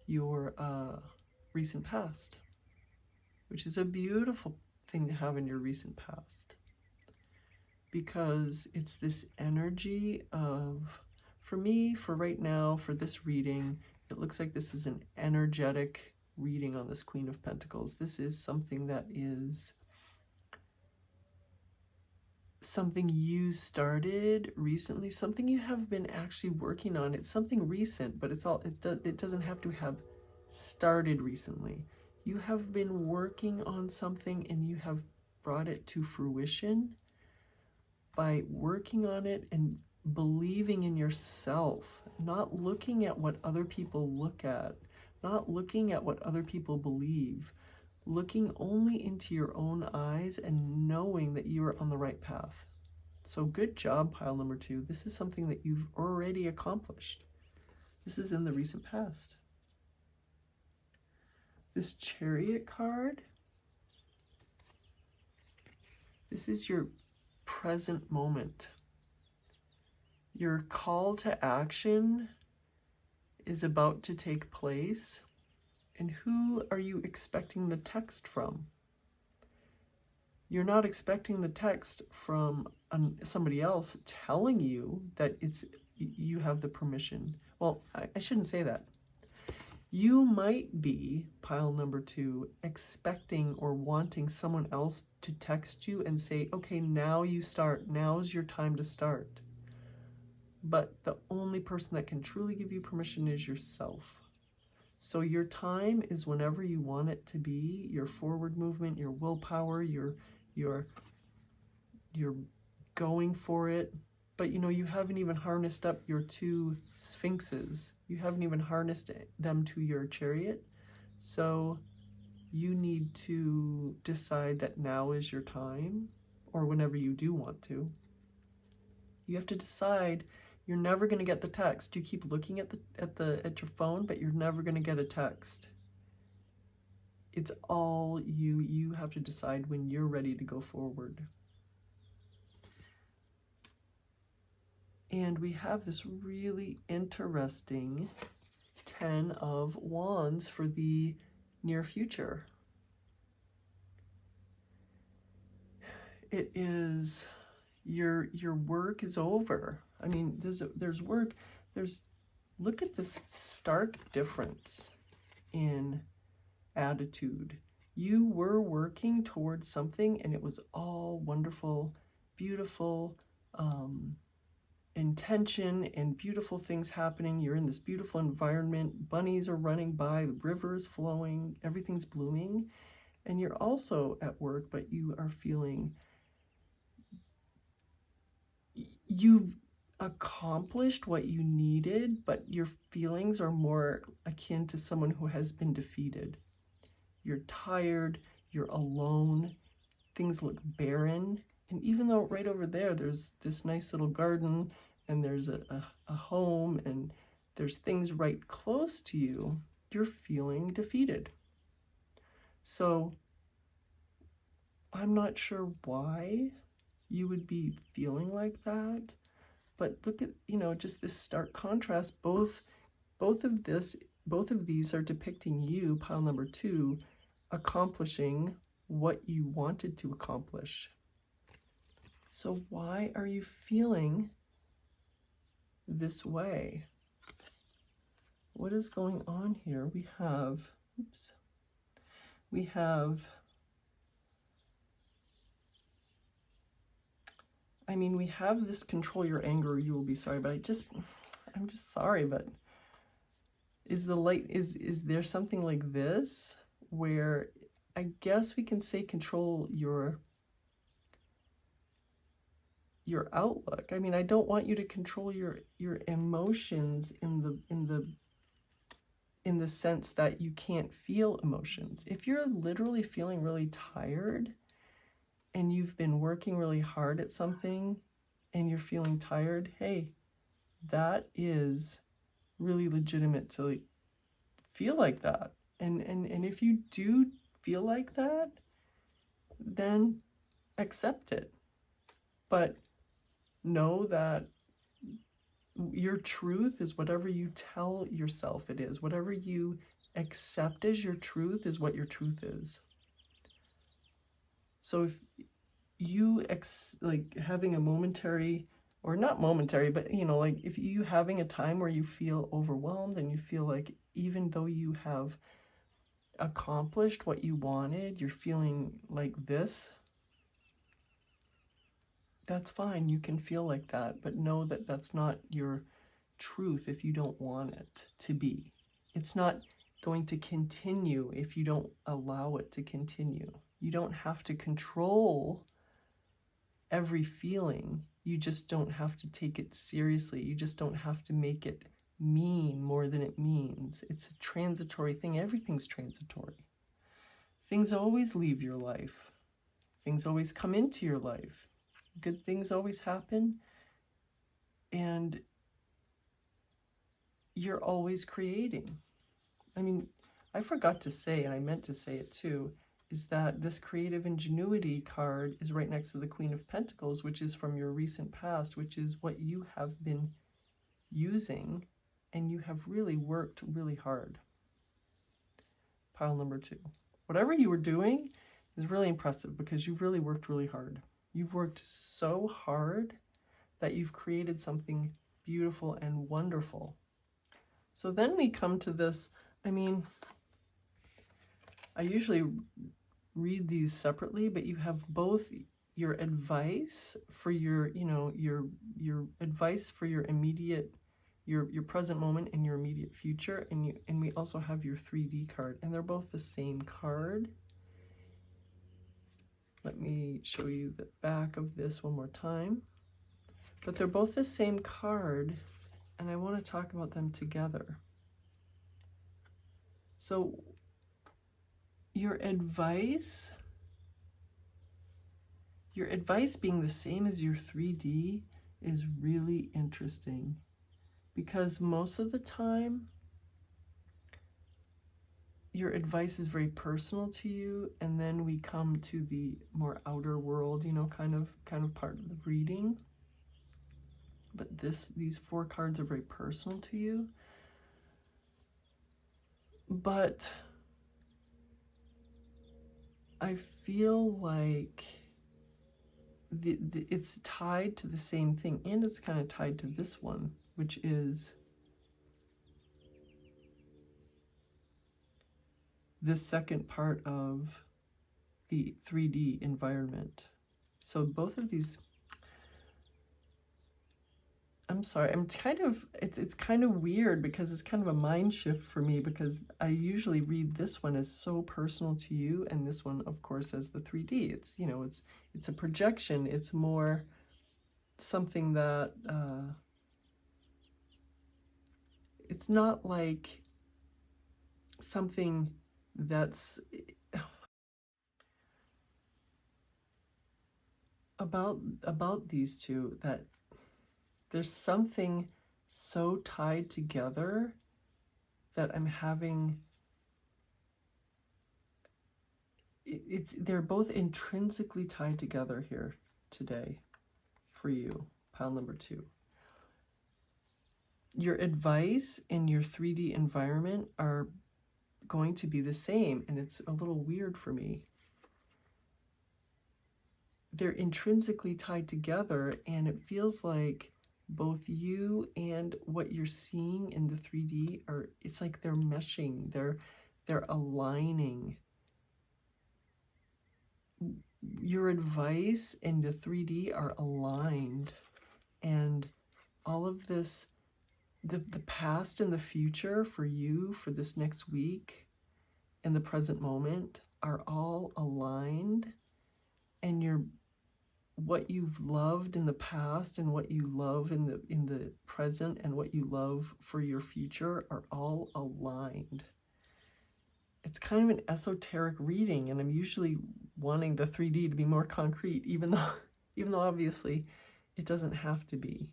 your recent past, which is a beautiful thing to have in your recent past, because it's this energy of, for me, for right now, for this reading, it looks like this is an energetic reading on this Queen of Pentacles. This is something that is something you started recently, something you have been actually working on. It's something recent, but it doesn't have to have started recently. You have been working on something and you have brought it to fruition by working on it and believing in yourself, not looking at what other people look at, not looking at what other people believe, looking only into your own eyes and knowing that you are on the right path. So good job, pile number 2. This is something that you've already accomplished. This is in the recent past. This Chariot card, this is your present moment. Your call to action is about to take place. And who are you expecting the text from? You're not expecting the text from somebody else telling you that you have the permission. Well, I shouldn't say that. You might be, pile number 2, expecting or wanting someone else to text you and say, okay, now you start. Now's your time to start. But the only person that can truly give you permission is yourself. So your time is whenever you want it to be, your forward movement, your willpower, your going for it. But you know, you haven't even harnessed up your 2 sphinxes. You haven't even harnessed them to your chariot. So you need to decide that now is your time, or whenever you do want to. You have to decide. You're never going to get the text. You keep looking at your phone, but you're never going to get a text. It's all you. You have to decide when you're ready to go forward. And we have this really interesting 10 of Wands for the near future. It is your work is over. I mean, there's work. Look at this stark difference in attitude. You were working towards something and it was all wonderful, beautiful, intention and beautiful things happening. You're in this beautiful environment. Bunnies are running by, the river is flowing, everything's blooming. And you're also at work, but you are feeling you've accomplished what you needed, but your feelings are more akin to someone who has been defeated. You're tired, you're alone, things look barren. And even though right over there's this nice little garden and there's a home and there's things right close to you, you're feeling defeated. So I'm not sure why you would be feeling like that, but look at, just this stark contrast. Both of these are depicting you, pile number 2, accomplishing what you wanted to accomplish. So why are you feeling this way. What is going on here? We have, oops, we have, I mean, we have this control your anger, or you will be sorry, but I'm just sorry, but is the light, is there something like this where I guess we can say control your outlook? I mean, I don't want you to control your emotions in the sense that you can't feel emotions. If you're literally feeling really tired and you've been working really hard at something and you're feeling tired, hey, that is really legitimate to feel like that. And if you do feel like that, then accept it. But know that your truth is whatever you tell yourself it is. Whatever you accept as your truth is what your truth is. So if you like having a momentary, or not momentary, but you know, like if you having a time where you feel overwhelmed and you feel like even though you have accomplished what you wanted, you're feeling like this, that's fine. You can feel like that, but know that that's not your truth if you don't want it to be. It's not going to continue if you don't allow it to continue. You don't have to control every feeling. You just don't have to take it seriously. You just don't have to make it mean more than it means. It's a transitory thing. Everything's transitory. Things always leave your life. Things always come into your life. Good things always happen. And you're always creating. I mean, I forgot to say, and I meant to say it too, is that this creative ingenuity card is right next to the Queen of Pentacles, which is from your recent past, which is what you have been using, and you have really worked really hard. Pile number 2. Whatever you were doing is really impressive because you've really worked really hard. You've worked so hard that you've created something beautiful and wonderful. So then we come to this, I mean, I usually read these separately, but you have both your advice for your, you know, your advice for your immediate, your present moment and your immediate future, and we also have your 3D card, and they're both the same card. Let me show you the back of this one more time. But they're both the same card, and I want to talk about them together. So your advice being the same as your 3D is really interesting, because most of the time your advice is very personal to you, and then we come to the more outer world, you know, kind of part of the reading. But these 4 cards are very personal to you. But I feel like it's tied to the same thing, and it's kind of tied to this one, which is this second part of the 3D environment. So both of these, I'm sorry, it's kind of weird because it's kind of a mind shift for me, because I usually read this one as so personal to you, and this one, of course, as the 3D. It's, you know, it's a projection. It's more something that, it's not like something that's about these two, that there's something so tied together that I'm having, they're both intrinsically tied together here today for you, pile number 2. Your advice in your 3D environment are going to be the same, and it's a little weird for me. They're intrinsically tied together, and it feels like both you and what you're seeing in the 3D are, it's like they're meshing, they're aligning. Your advice and the 3D are aligned, and all of this, the past and the future for you for this next week and the present moment are all aligned, and what you've loved in the past and what you love in the present and what you love for your future are all aligned. It's kind of an esoteric reading, and I'm usually wanting the 3D to be more concrete, even though obviously it doesn't have to be.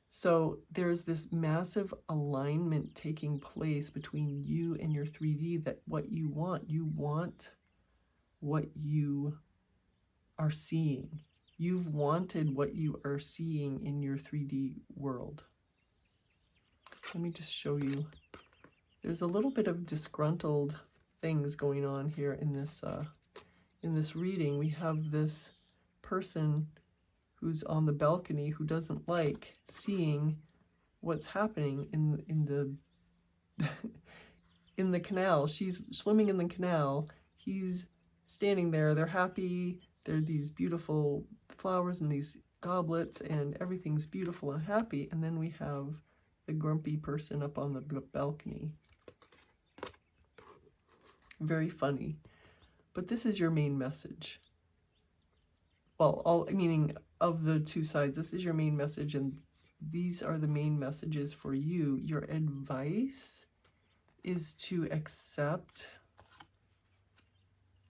So there's this massive alignment taking place between you and your 3D, that what you want what you are seeing. You've wanted what you are seeing in your 3D world. Let me just show you. There's a little bit of disgruntled things going on here in this reading. We have this person who's on the balcony who doesn't like seeing what's happening in the in the canal. She's swimming in the canal. He's standing there. They're happy. There are these beautiful flowers and these goblets, and everything's beautiful and happy. And then we have the grumpy person up on the balcony. Very funny. But this is your main message. Well, meaning of the two sides, this is your main message, and these are the main messages for you. Your advice is to accept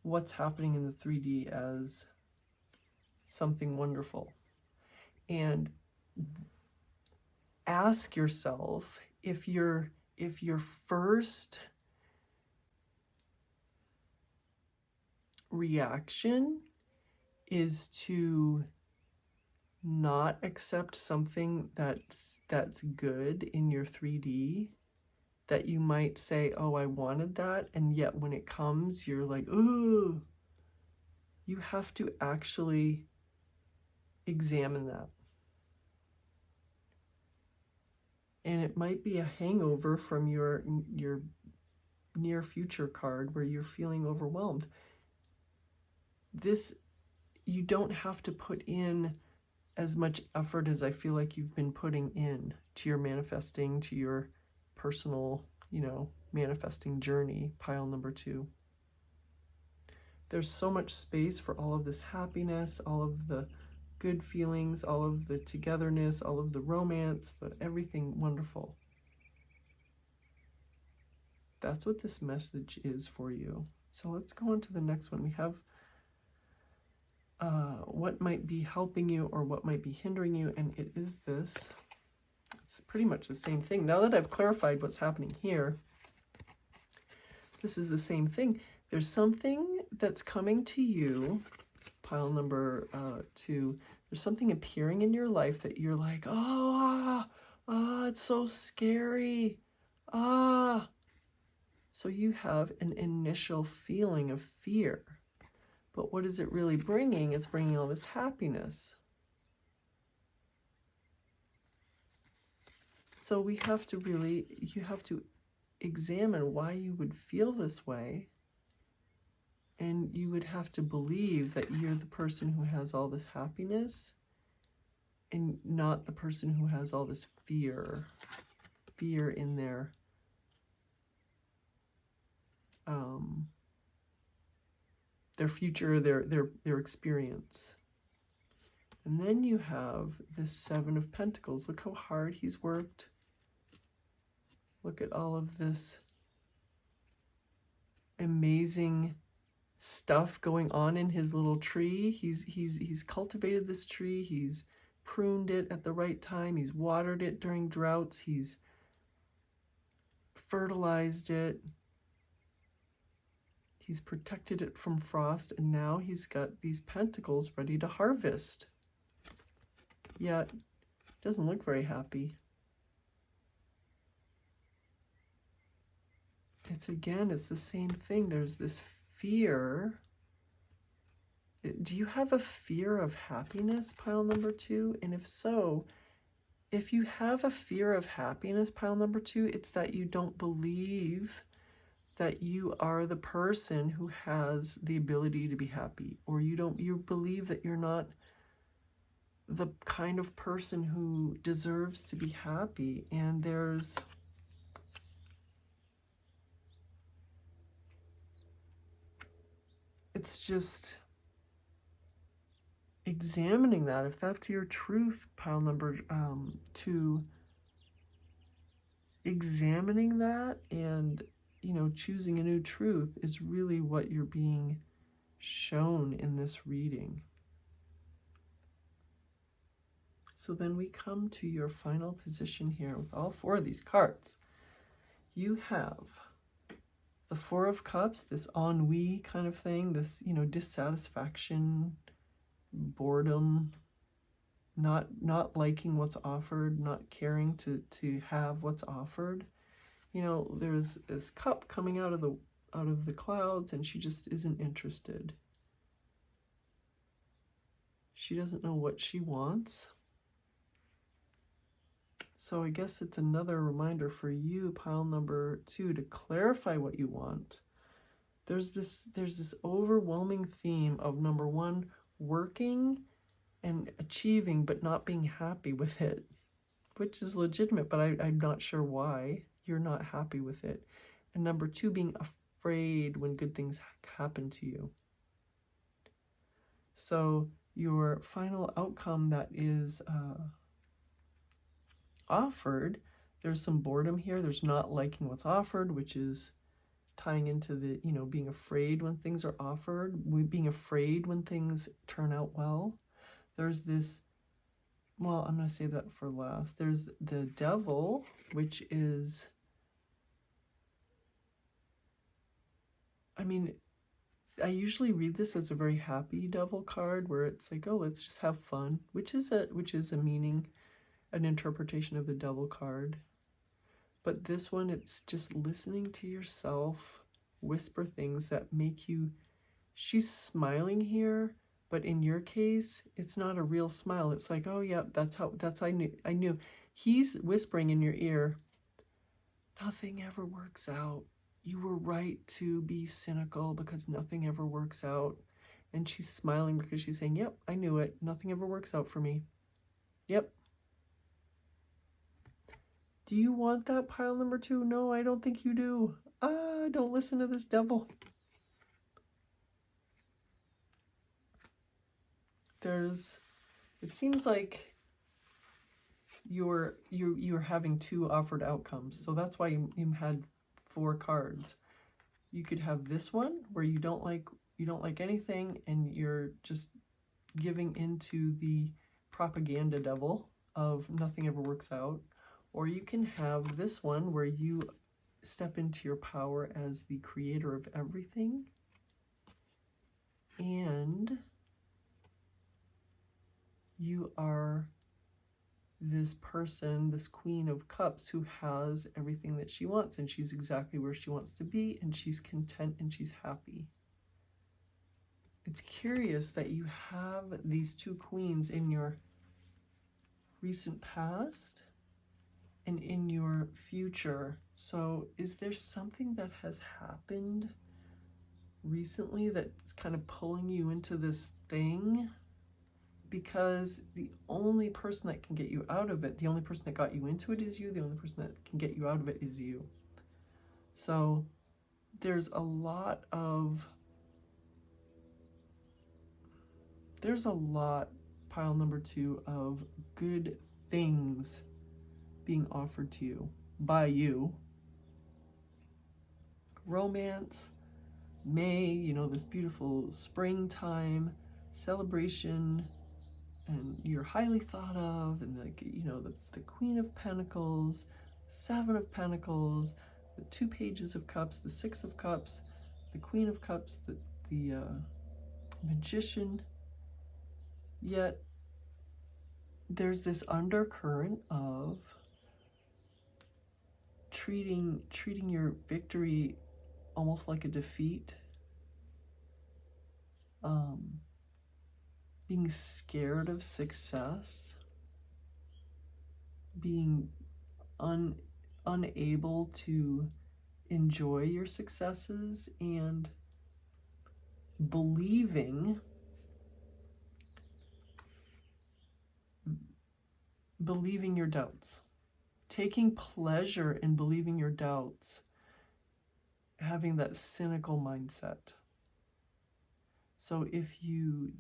what's happening in the 3D as something wonderful. And ask yourself if your first reaction is to not accept something that's good in your 3D, that you might say, oh, I wanted that, and yet when it comes, you're like, oh. You have to actually examine that. And it might be a hangover from your near future card where you're feeling overwhelmed. You don't have to put in as much effort as I feel like you've been putting in to your manifesting, to your personal, manifesting journey, pile number 2. There's so much space for all of this happiness, all of the good feelings, all of the togetherness, all of the romance, everything wonderful. That's what this message is for you. So let's go on to the next one. We have what might be helping you or what might be hindering you, and it is this. It's pretty much the same thing. Now that I've clarified what's happening here, this is the same thing. There's something that's coming to you, pile number 2. There's something appearing in your life that you're like, it's so scary. So you have an initial feeling of fear. But what is it really bringing? It's bringing all this happiness. So you have to examine why you would feel this way. And you would have to believe that you're the person who has all this happiness and not the person who has all this fear in their future, their experience. And then you have this 7 of Pentacles. Look how hard he's worked. Look at all of this amazing stuff going on in his little tree. He's cultivated this tree. He's pruned it at the right time. He's watered it during droughts. He's fertilized it. He's protected it from frost, and now he's got these pentacles ready to harvest. Yet, doesn't look very happy. It's the same thing. There's this fear. Do you have a fear of happiness, pile number 2? And if so, if you have a fear of happiness, pile number 2, it's that you don't believe that you are the person who has the ability to be happy, or you believe that you're not the kind of person who deserves to be happy. And it's just examining that, if that's your truth, pile number 2, examining that and, you know, choosing a new truth is really what you're being shown in this reading. So then we come to your final position here with all 4 of these cards. You have the 4 of Cups, this ennui kind of thing, this, you know, dissatisfaction, boredom, not liking what's offered, not caring to have what's offered. You know, there's this cup coming out of the clouds, and she just isn't interested. She doesn't know what she wants. So I guess it's another reminder for you, pile number 2, to clarify what you want. There's this overwhelming theme of number 1, working and achieving but not being happy with it, which is legitimate, but I'm not sure why you're not happy with it. And number 2, being afraid when good things happen to you. So your final outcome that is offered, there's some boredom here. There's not liking what's offered, which is tying into the, you know, being afraid when things are offered, being afraid when things turn out well. There's this, well, I'm going to save that for last. There's the Devil, which is, I mean, I usually read this as a very happy Devil card, where it's like, oh, let's just have fun, which is a meaning, an interpretation of the Devil card. But this one, it's just listening to yourself whisper things that make you, she's smiling here, but in your case, it's not a real smile. It's like, oh yeah, I knew. He's whispering in your ear, nothing ever works out. You were right to be cynical because nothing ever works out. And she's smiling because she's saying, yep, I knew it. Nothing ever works out for me. Yep. Do you want that, pile number 2? No, I don't think you do. Don't listen to this Devil. It seems like you're having 2 offered outcomes. So that's why you had 4 cards. You could have this one where you don't like anything, and you're just giving into the propaganda Devil of nothing ever works out. Or you can have this one where you step into your power as the creator of everything, and you are this person, this Queen of Cups, who has everything that she wants, and she's exactly where she wants to be, and she's content and she's happy. It's curious that you have these 2 queens in your recent past and in your future. So is there something that has happened recently that's kind of pulling you into this thing? Because the only person that can get you out of it, the only person that got you into it is you, the only person that can get you out of it is you. So there's a lot, pile number 2, of good things being offered to you by you. Romance, May, you know, this beautiful springtime celebration, and you're highly thought of, and the Queen of Pentacles, 7 of Pentacles, the 2 pages of Cups, the 6 of Cups, the Queen of Cups, the Magician. Yet there's this undercurrent of treating your victory almost like a defeat, being scared of success, being unable to enjoy your successes, and believing your doubts, taking pleasure in believing your doubts, having that cynical mindset. So if you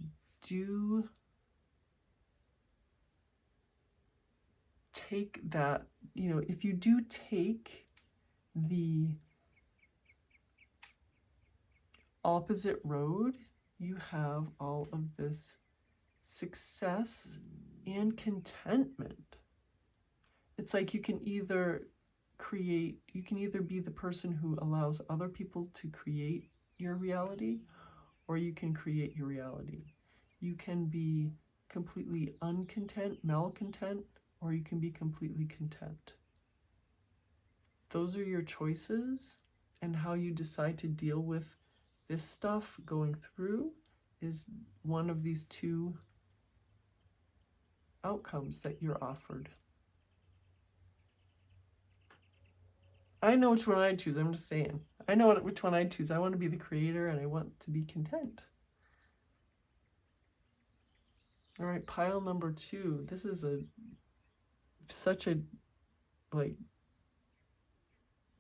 do take that, if you do take the opposite road, you have all of this success and contentment. It's like you can either be the person who allows other people to create your reality, or you can create your reality. You can be completely uncontent, malcontent, or you can be completely content. Those are your choices, and how you decide to deal with this stuff going through is one of these two outcomes that you're offered. I know which one I'd choose. I'm just saying. I know which one I'd choose. I want to be the creator, and I want to be content. All right, pile number 2. This is such a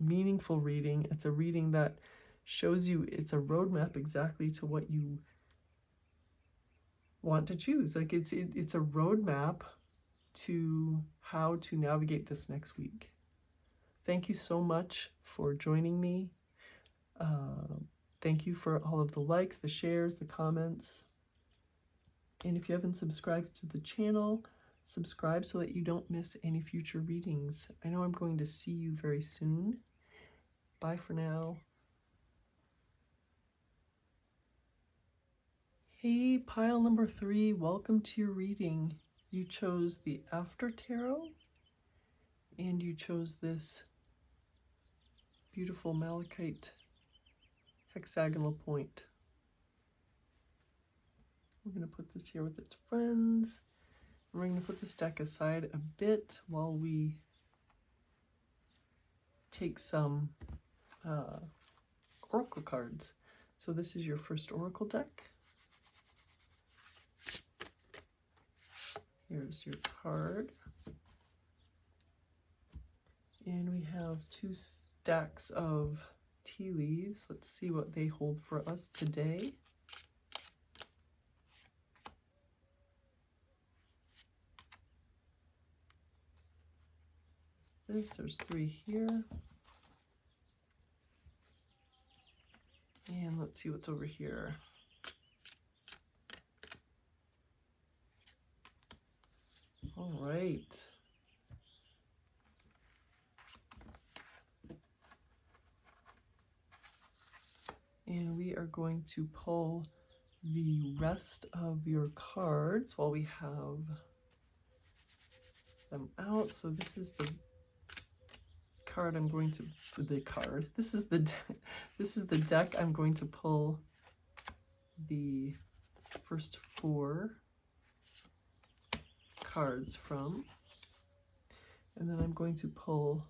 meaningful reading. It's a reading that shows you, it's a roadmap exactly to what you want to choose. Like it's a roadmap to how to navigate this next week. Thank you so much for joining me. Thank you for all of the likes, the shares, the comments. And if you haven't subscribed to the channel, subscribe so that you don't miss any future readings. I know I'm going to see you very soon. Bye for now. Hey, pile number 3, welcome to your reading. You chose the After Tarot, and you chose this beautiful malachite hexagonal point. We're going to put this here with its friends. We're going to put this deck aside a bit while we take some oracle cards. So this is your first oracle deck. Here's your card. And we have 2 stacks of tea leaves. Let's see what they hold for us today. There's 3 here. And let's see what's over here. All right. And we are going to pull the rest of your cards while we have them out. So this is the card I'm going to, this is the deck I'm going to pull the first 4 cards from, and then I'm going to pull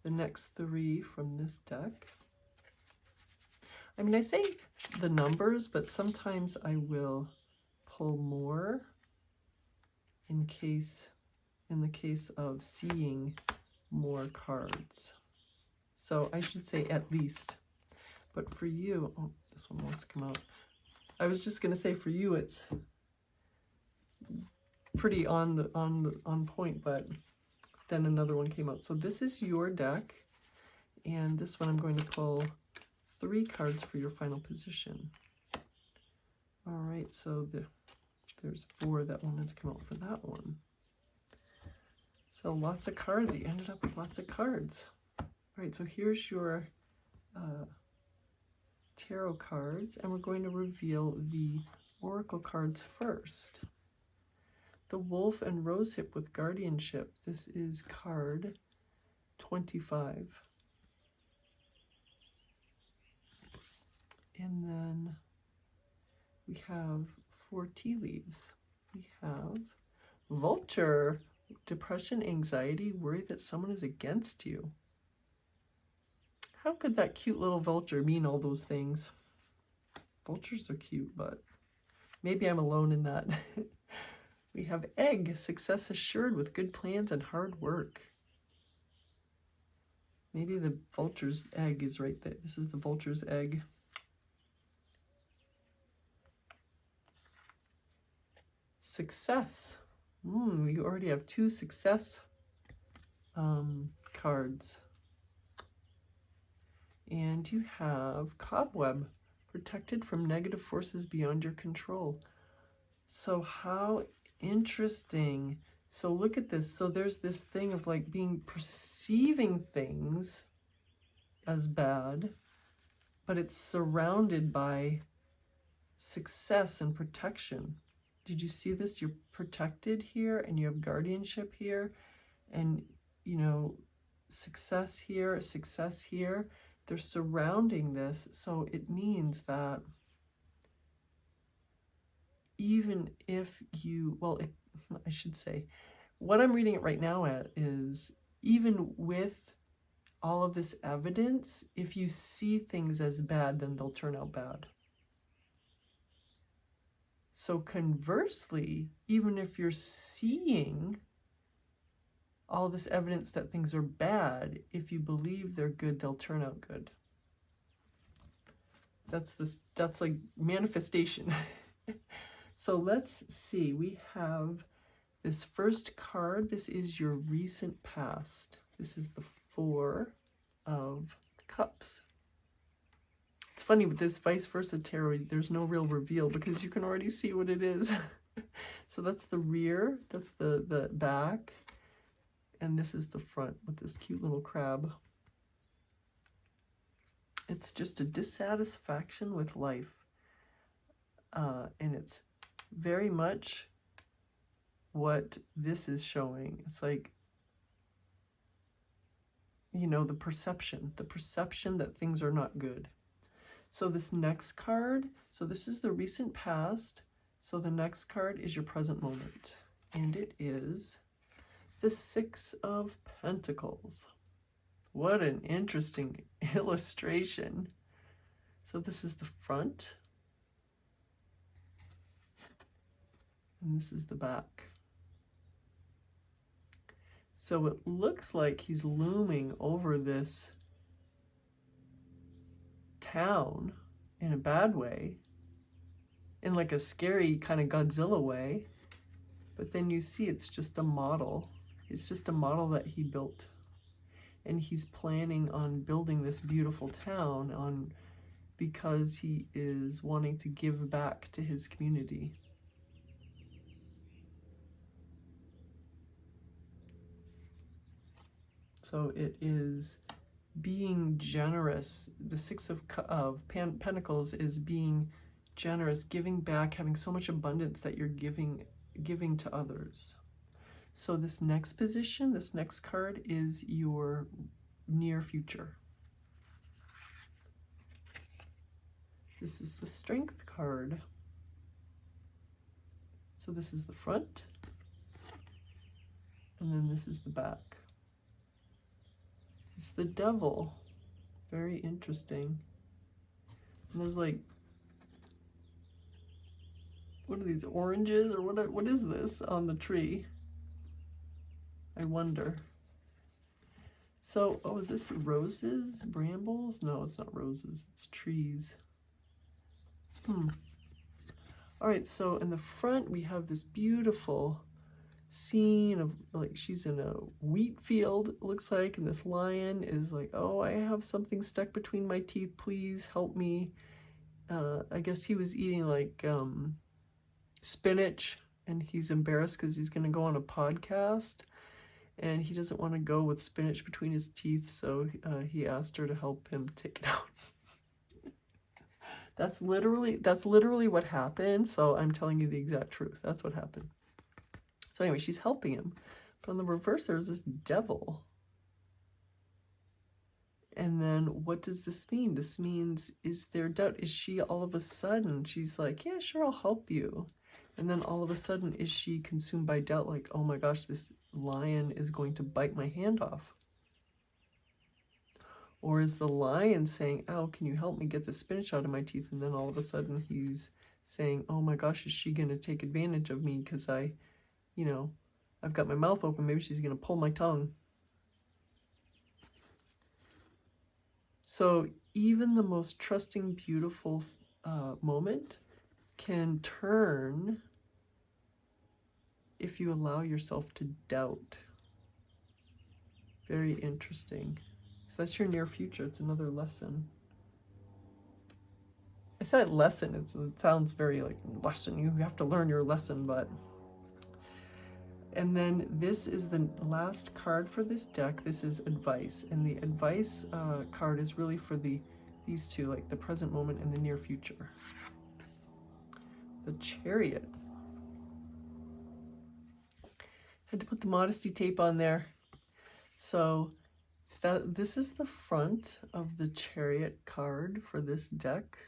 the next 3 from this deck. I mean, I say the numbers, but sometimes I will pull more in the case of seeing more cards. So I should say at least. But for you, oh, this one wants to come out. I was just going to say for you it's pretty on point, but then another one came out. So this is your deck, and this one I'm going to pull 3 cards for your final position. All right, so there's 4 that wanted to come out for that one. So lots of cards. You ended up with lots of cards. All right, so here's your tarot cards, and we're going to reveal the oracle cards first. The Wolf and Rosehip with Guardianship. This is card 25. And then we have 4 tea leaves. We have Vulture. Depression, anxiety, worry that someone is against you. How could that cute little vulture mean all those things? Vultures are cute, but maybe I'm alone in that. We have egg, success assured with good plans and hard work. Maybe the vulture's egg is right there. This is the vulture's egg. Success. You already have 2 success cards. And you have cobweb, protected from negative forces beyond your control. So how interesting. So look at this. So there's this thing of like perceiving things as bad, but it's surrounded by success and protection. Did you see this? You're protected here, and you have guardianship here, and you know, success here, success here. They're surrounding this, so it means that even if you, I should say, what I'm reading it right now at is, even with all of this evidence, if you see things as bad, then they'll turn out bad. So conversely, even if you're seeing all this evidence that things are bad, if you believe they're good, they'll turn out good. That's like manifestation. So let's see, we have this first card. This is your recent past. This is the 4 of Cups. It's funny with this Viceversa tarot, there's no real reveal because you can already see what it is. So that's the rear, that's the back, and this is the front with this cute little crab. It's just a dissatisfaction with life. And it's very much what this is showing. It's like, you know, the perception that things are not good. So this next card, so this is the recent past. So the next card is your present moment. And it is the 6 of Pentacles. What an interesting illustration. So this is the front. And this is the back. So it looks like he's looming over this town in a bad way, in like a scary kind of Godzilla way. But then you see it's just a model. It's just a model that he built. And he's planning on building this beautiful town because he is wanting to give back to his community. So it is being generous. The 6 of Pentacles is being generous, giving back, having so much abundance that you're giving to others. So this next position, this next card is your near future. This is the Strength card. So this is the front, and then this is the back. It's the Devil. Very interesting. And there's like, what are these, oranges, or what is this on the tree? I wonder. So, oh, is this roses? Brambles? No, it's not roses. It's trees. All right, so in the front, we have this beautiful scene of, like, she's in a wheat field, it looks like, and this lion is like, oh, I have something stuck between my teeth. Please help me. I guess he was eating, like, spinach, and he's embarrassed because he's going to go on a podcast. And he doesn't want to go with spinach between his teeth, so he asked her to help him take it out. That's literally what happened, so I'm telling you the exact truth. That's what happened. So anyway, she's helping him. But on the reverse, there's this devil. And then what does this mean? This means, is there doubt? Is she all of a sudden, she's like, yeah, sure, I'll help you. And then all of a sudden, is she consumed by doubt? Like, oh my gosh, this lion is going to bite my hand off. Or is the lion saying, oh, can you help me get the spinach out of my teeth? And then all of a sudden he's saying, oh my gosh, is she going to take advantage of me because I've got my mouth open. Maybe she's going to pull my tongue. So even the most trusting, beautiful moment can turn if you allow yourself to doubt. Very interesting. So that's your near future. It's another lesson. I said lesson. It sounds very like lesson. You have to learn your lesson, but. And then this is the last card for this deck. This is advice, and the advice card is really for these two, like the present moment and the near future. The Chariot. Had to put the modesty tape on there. So this is the front of the Chariot card for this deck.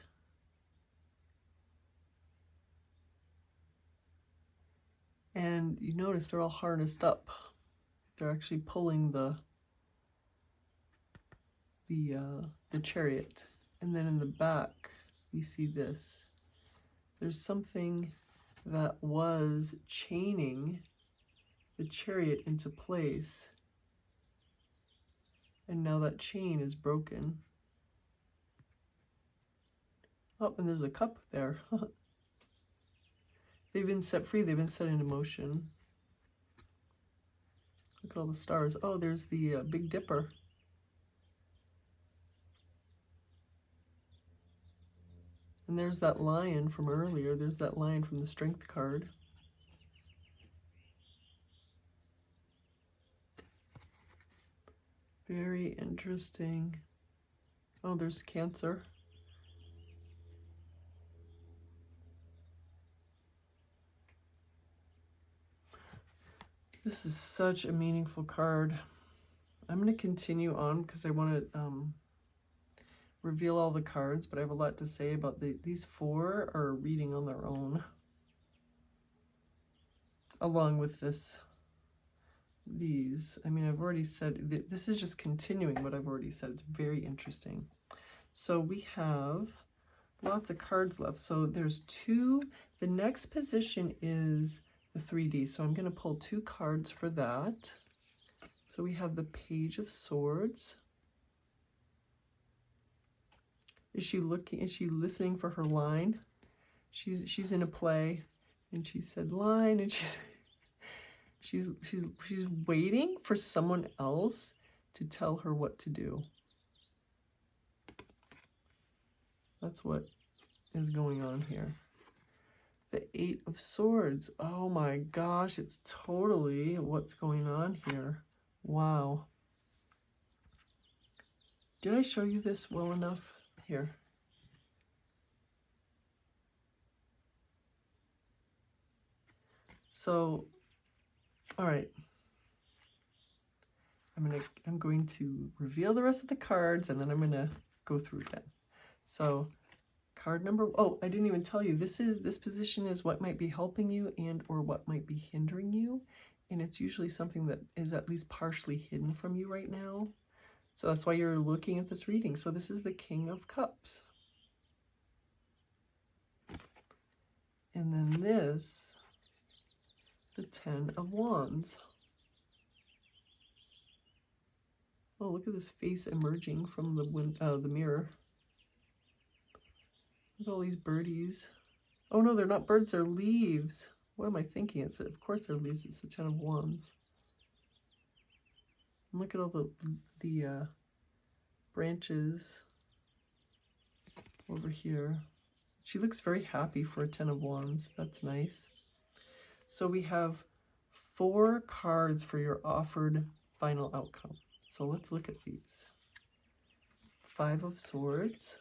And you notice they're all harnessed up. They're actually pulling the chariot. And then in the back, you see this. There's something that was chaining the chariot into place. And now that chain is broken. Oh, and there's a cup there. They've been set free. They've been set into motion. Look at all the stars. Oh, there's the Big Dipper. And there's that lion from earlier. There's that lion from the Strength card. Very interesting. Oh, there's Cancer. This is such a meaningful card. I'm going to continue on because I want to reveal all the cards, but I have a lot to say about these four are reading on their own. Along with these. I mean, I've already said, this is just continuing what I've already said. It's very interesting. So we have lots of cards left. So there's two. The next position is the 3D. So I'm going to pull two cards for that. So we have the Page of Swords. Is she listening for her line? She's in a play and she said line, and she's waiting for someone else to tell her what to do. That's what is going on here. The 8 of Swords. Oh my gosh, it's totally what's going on here. Wow. Did I show you this well enough? Here. So, all right. I'm going to reveal the rest of the cards, and then I'm going to go through again. So, card number, oh, I didn't even tell you, this position is what might be helping you and or what might be hindering you. And it's usually something that is at least partially hidden from you right now. So that's why you're looking at this reading. So this is the King of Cups. And then this, the 10 of Wands. Oh, look at this face emerging from the mirror. Look at all these birdies. Oh no, they're not birds, they're leaves. What am I thinking? Of course they're leaves, it's the 10 of Wands. And look at all the branches over here. She looks very happy for a 10 of Wands. That's nice. So we have 4 cards for your offered final outcome. So let's look at these. 5 of Swords.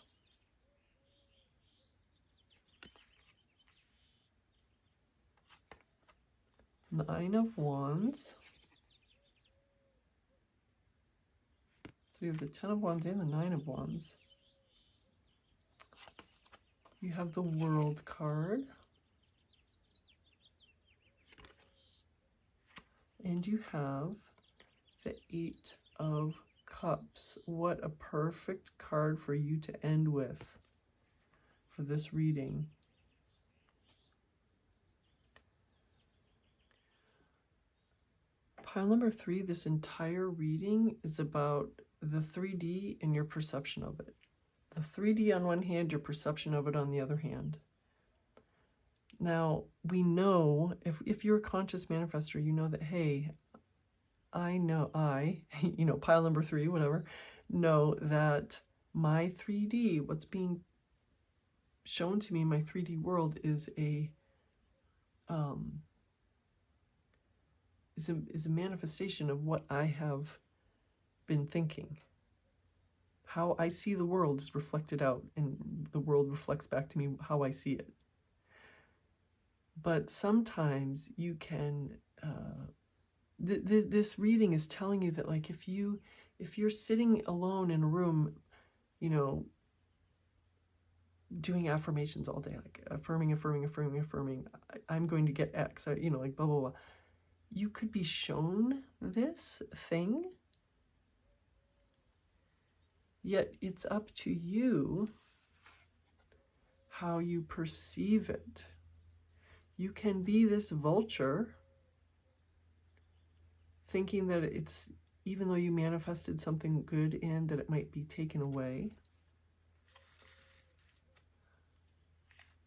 9 of Wands. So we have the 10 of Wands and the 9 of Wands. You have the World card. And you have the Eight of Cups. What a perfect card for you to end with for this reading. Pile number 3, this entire reading is about the 3D and your perception of it. The 3D on one hand, your perception of it on the other hand. Now, we know, if you're a conscious manifestor, you know that, hey, I know, pile number 3, whatever, know that my 3D, what's being shown to me in my 3D world is a manifestation of what I have been thinking. How I see the world is reflected out, and the world reflects back to me how I see it. But sometimes you can, this reading is telling you that, like, if you're sitting alone in a room, you know, doing affirmations all day, like affirming, I'm going to get X, like blah, blah, blah. You could be shown this thing, yet it's up to you how you perceive it. You can be this vulture thinking that it's, even though you manifested something good and that it might be taken away.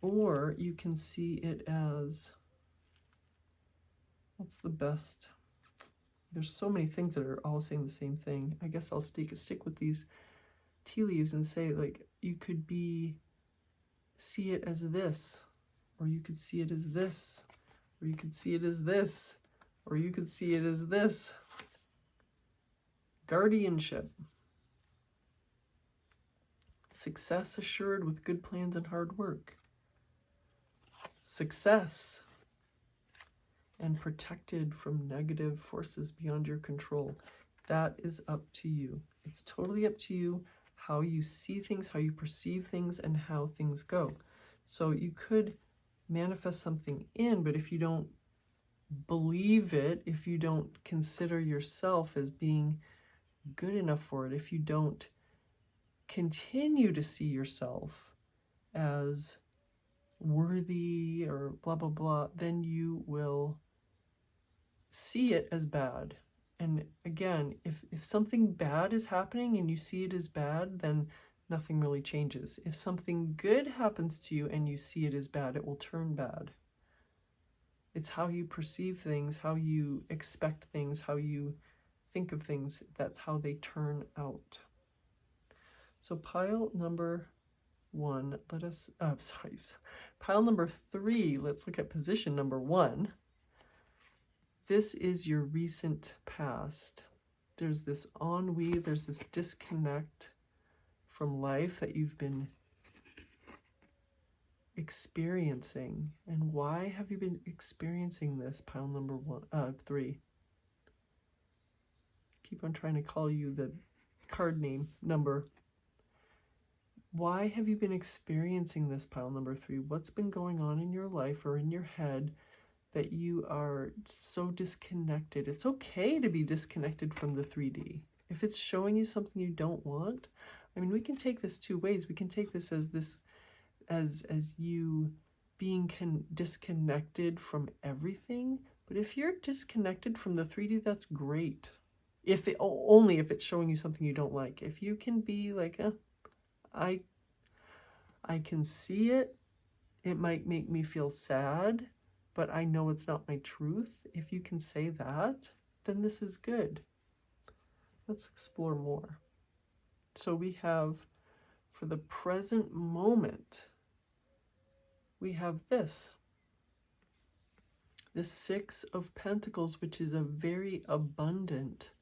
Or you can see it as, what's the best? There's so many things that are all saying the same thing. I guess I'll stick with these tea leaves and say, like, you could see it as this, or you could see it as this, or you could see it as this, or you could see it as this. Guardianship. Success assured with good plans and hard work. Success. And protected from negative forces beyond your control. That is up to you. It's totally up to you how you see things, how you perceive things, and how things go. So you could manifest something in, but if you don't believe it, if you don't consider yourself as being good enough for it, if you don't continue to see yourself as worthy or blah, blah, blah, then you will see it as bad. And again, if something bad is happening and you see it as bad, then nothing really changes. If something good happens to you and you see it as bad, it will turn bad. It's how you perceive things, how you expect things, how you think of things. That's how they turn out. So pile number 1, pile number 3, let's look at position number 1. This is your recent past. There's this ennui, there's this disconnect from life that you've been experiencing. And why have you been experiencing this, pile number 3? Keep on trying to call you the card name number. Why have you been experiencing this, pile number 3? What's been going on in your life or in your head that you are so disconnected? It's okay to be disconnected from the 3D. If it's showing you something you don't want, I mean, we can take this 2 ways. We can take this as you being disconnected from everything. But if you're disconnected from the 3D, that's great. Only if it's showing you something you don't like. If you can be like, I can see it. It might make me feel sad, but I know it's not my truth. If you can say that, then this is good. Let's explore more. So we have, for the present moment, we have this 6 of Pentacles, which is a very abundant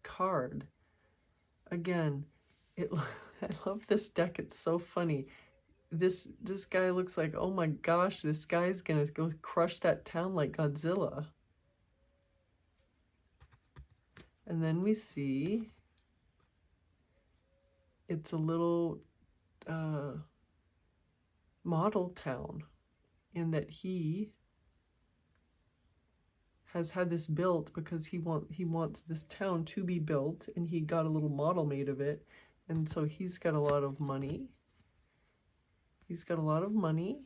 card. Again, I love this deck. It's so funny. This guy looks like, oh my gosh, this guy's gonna go crush that town like Godzilla. And then we see it's a little model town, in that he has had this built because he wants this town to be built, and he got a little model made of it, and so he's got a lot of money. He's got a lot of money,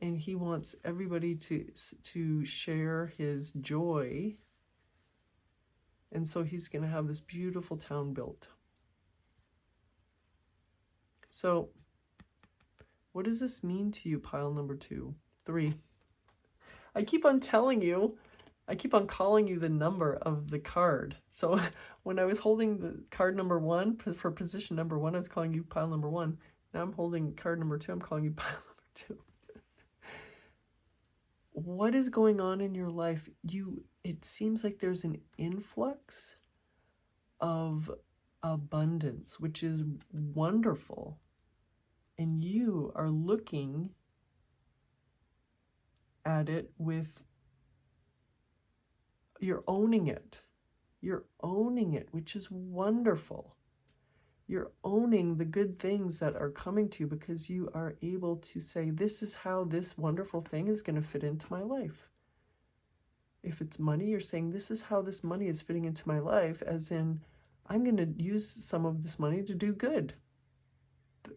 and he wants everybody to share his joy, and so he's going to have this beautiful town built. So what does this mean to you, pile number 2? 3. I keep on telling you, I keep on calling you the number of the card. So when I was holding the card number 1 for position number 1, I was calling you pile number 1. Now I'm holding card number 2, I'm calling you pile number 2. What is going on in your life? It seems like there's an influx of abundance, which is wonderful. And you are looking at it you're owning it. You're owning it, which is wonderful. You're owning the good things that are coming to you because you are able to say, this is how this wonderful thing is going to fit into my life. If it's money, you're saying, this is how this money is fitting into my life, as in, I'm going to use some of this money to do good.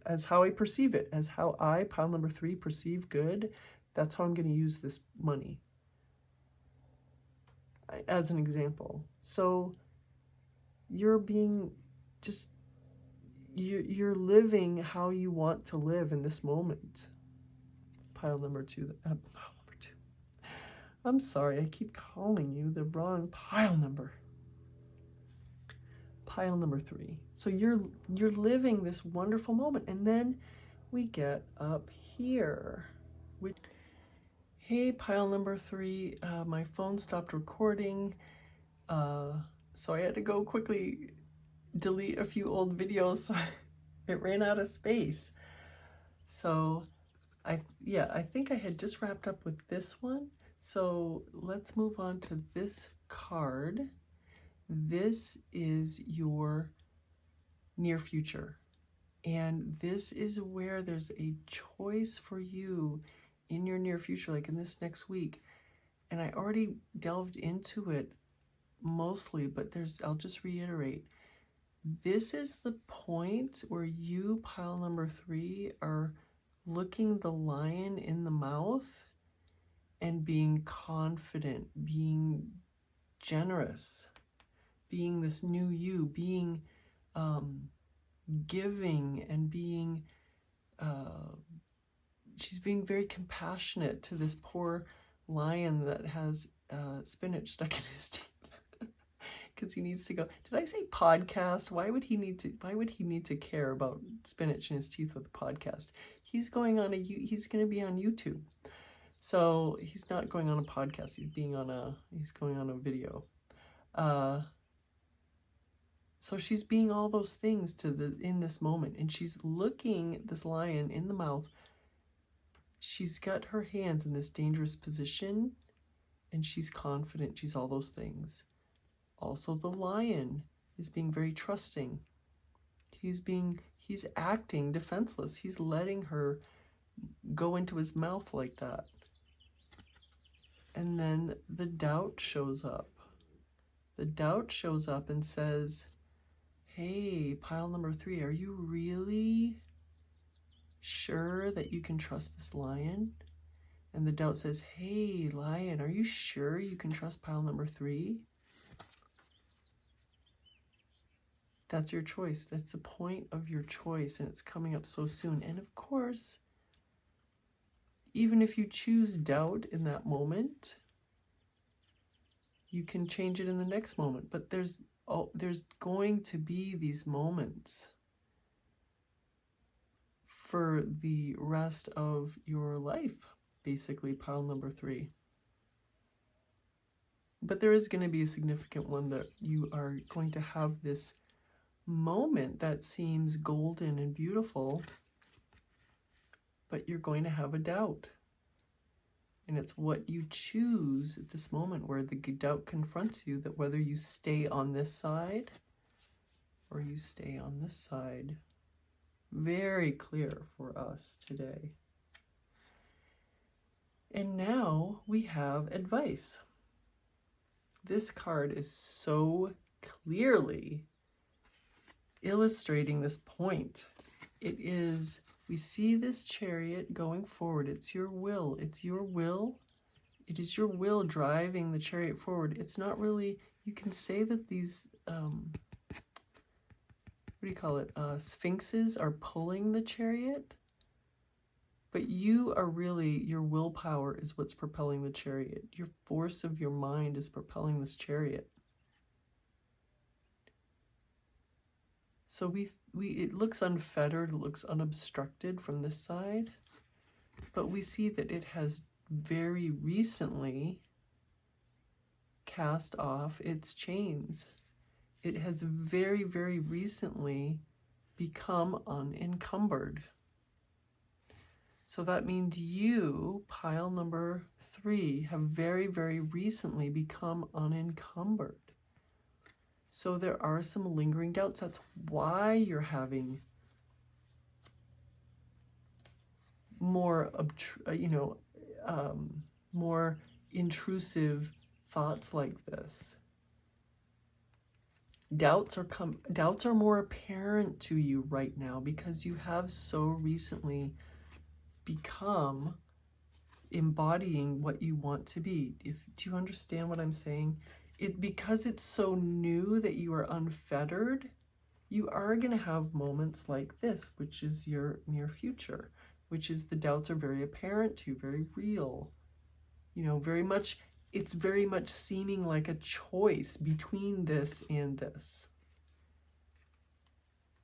As how I perceive it, as how I, pile number 3, perceive good, that's how I'm going to use this money. As an example. So you're being just, you're living how you want to live in this moment. Pile number 2. Pile number 2. I'm sorry, I keep calling you the wrong pile number. Pile number 3. So you're living this wonderful moment, and then we get up here. Hey, pile number 3. My phone stopped recording, so I had to go quickly delete a few old videos. So it ran out of space. So I think I had just wrapped up with this one. So let's move on to this card. This is your near future. And this is where there's a choice for you in your near future, like in this next week. And I already delved into it mostly, but I'll just reiterate. This is the point where you, pile number 3, are looking the lion in the mouth and being confident, being generous, being this new you, being giving, and being, she's being very compassionate to this poor lion that has spinach stuck in his teeth because he needs to go. Did I say podcast? Why would he need to care about spinach in his teeth with a podcast? He's going to be on YouTube. So he's not going on a podcast. He's going on a video. So she's being all those things in this moment, and she's looking this lion in the mouth. She's got her hands in this dangerous position, and she's confident. She's all those things. Also, the lion is being very trusting. He's acting defenseless. He's letting her go into his mouth like that. And then the doubt shows up. The doubt shows up and says, hey, pile number 3, are you really sure that you can trust this lion? And the doubt says, hey, lion, are you sure you can trust pile number 3? That's your choice. That's the point of your choice, and it's coming up so soon. And of course, even if you choose doubt in that moment, you can change it in the next moment. But there's going to be these moments for the rest of your life, basically, pile number 3. But there is going to be a significant one that you are going to have this moment that seems golden and beautiful, but you're going to have a doubt. And it's what you choose at this moment where the doubt confronts you, that whether you stay on this side or you stay on this side. Very clear for us today. And now we have advice. This card is so clearly illustrating this point. It is, we see this chariot going forward. It's your will. It's your will. It is your will driving the chariot forward. It's not really, you can say that these, what do you call it? Sphinxes are pulling the chariot. But you are really, your willpower is what's propelling the chariot. Your force of your mind is propelling this chariot. So it looks unfettered, it looks unobstructed from this side, but we see that it has very recently cast off its chains. It has very, very recently become unencumbered. So that means you, pile number 3, have very, very recently become unencumbered. So there are some lingering doubts. That's why you're having more, more intrusive thoughts like this. Doubts are more apparent to you right now because you have so recently become embodying what you want to be. Do you understand what I'm saying? Because it's so new that you are unfettered, you are going to have moments like this, which is your near future, which is the doubts are very apparent to you, very real. You know, very much, it's very much seeming like a choice between this and this.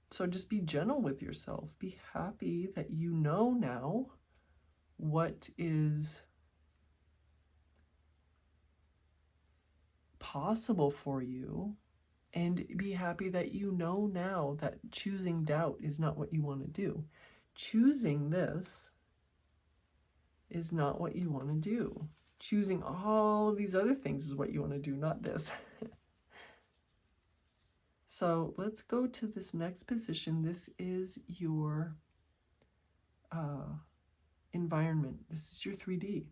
So just be gentle with yourself. Be happy that you know now what is possible for you, and be happy that you know now that choosing doubt is not what you want to do. Choosing this is not what you want to do. Choosing all of these other things is what you want to do, not this. So let's go to this next position. This is your environment. This is your 3D.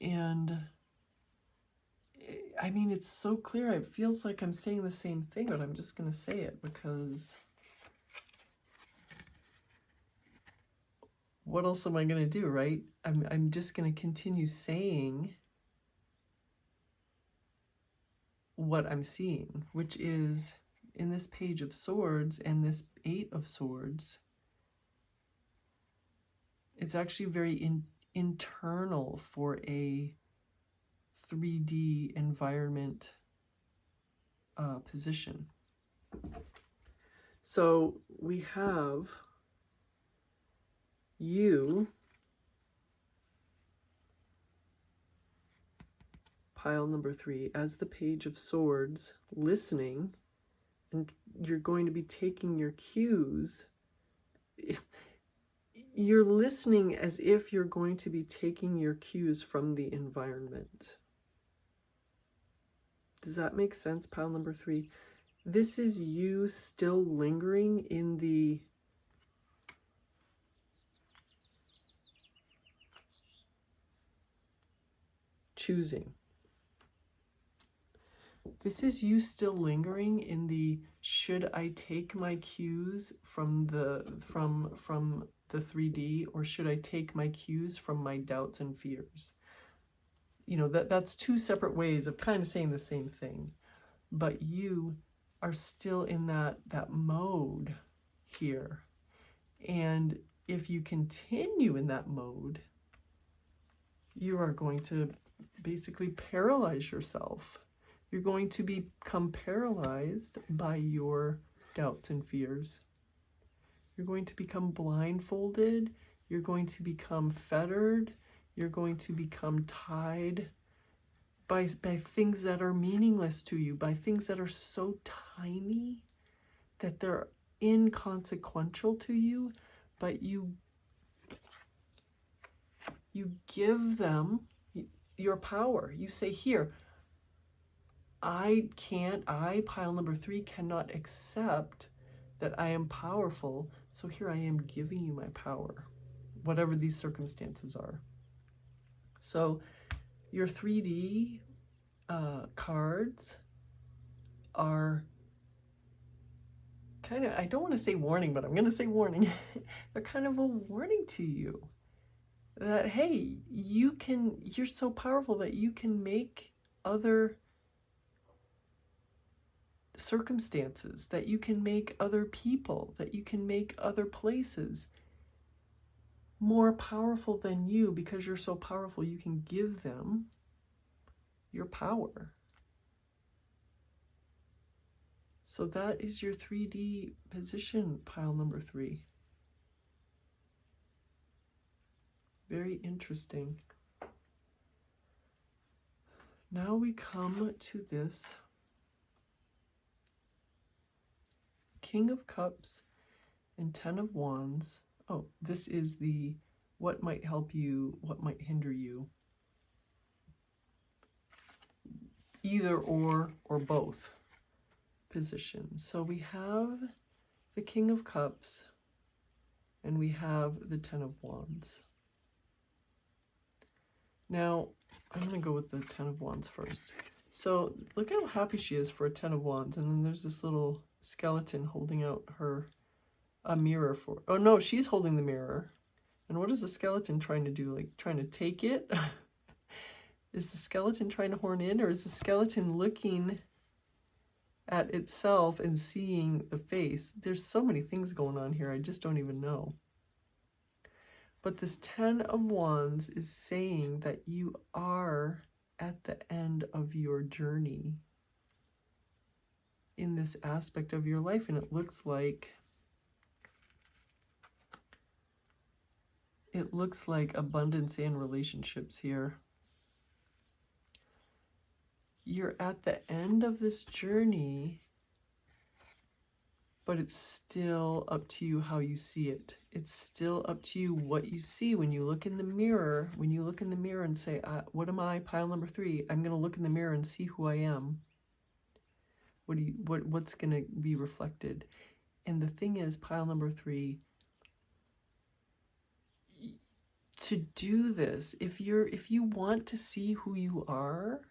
And I mean, it's so clear. It feels like I'm saying the same thing, but I'm just going to say it because what else am I going to do, right? I'm just going to continue saying what I'm seeing, which is in this Page of Swords and this 8 of Swords, it's actually very internal for a 3D environment position. So we have you, pile number 3, as the Page of Swords, listening, and you're going to be taking your cues. You're listening as if you're going to be taking your cues from the environment. Does that make sense, pile number 3? This is you still lingering in the choosing. This is you still lingering in the should I take my cues from the 3D, or should I take my cues from my doubts and fears? You know, that's two separate ways of kind of saying the same thing, but you are still in that mode here. And if you continue in that mode, you are going to basically paralyze yourself. You're going to become paralyzed by your doubts and fears. You're going to become blindfolded. You're going to become fettered. You're going to become tied by things that are meaningless to you, by things that are so tiny that they're inconsequential to you, but you give them your power. You say, here, pile number 3, cannot accept that I am powerful, so here I am giving you my power. whatever these circumstances are. So your 3D cards are kind of, I don't want to say warning, but I'm going to say warning. They're kind of a warning to you that, hey, you're so powerful that you can make other circumstances, that you can make other people, that you can make other places more powerful than you. Because you're so powerful, you can give them your power. So that is your 3D position, pile number 3. Very interesting. Now we come to this King of Cups and 10 of Wands. Oh, this is the what might help you, what might hinder you. Either or both position. So we have the King of Cups and we have the 10 of Wands. Now, I'm going to go with the 10 of Wands first. So look how happy she is for a 10 of Wands. And then there's this little skeleton holding out a mirror for... Oh, no, she's holding the mirror. And what is the skeleton trying to do? Like, trying to take it? Is the skeleton trying to horn in? Or is the skeleton looking at itself and seeing the face? There's so many things going on here. I just don't even know. But this 10 of Wands is saying that you are at the end of your journey in this aspect of your life. And it looks like abundance and relationships here. You're at the end of this journey, but it's still up to you how you see it. It's still up to you what you see when you look in the mirror. When you look in the mirror and say, what am I, pile number 3? I'm going to look in the mirror and see who I am. What's going to be reflected? And the thing is, pile number 3, to do this, if you want to see who you are,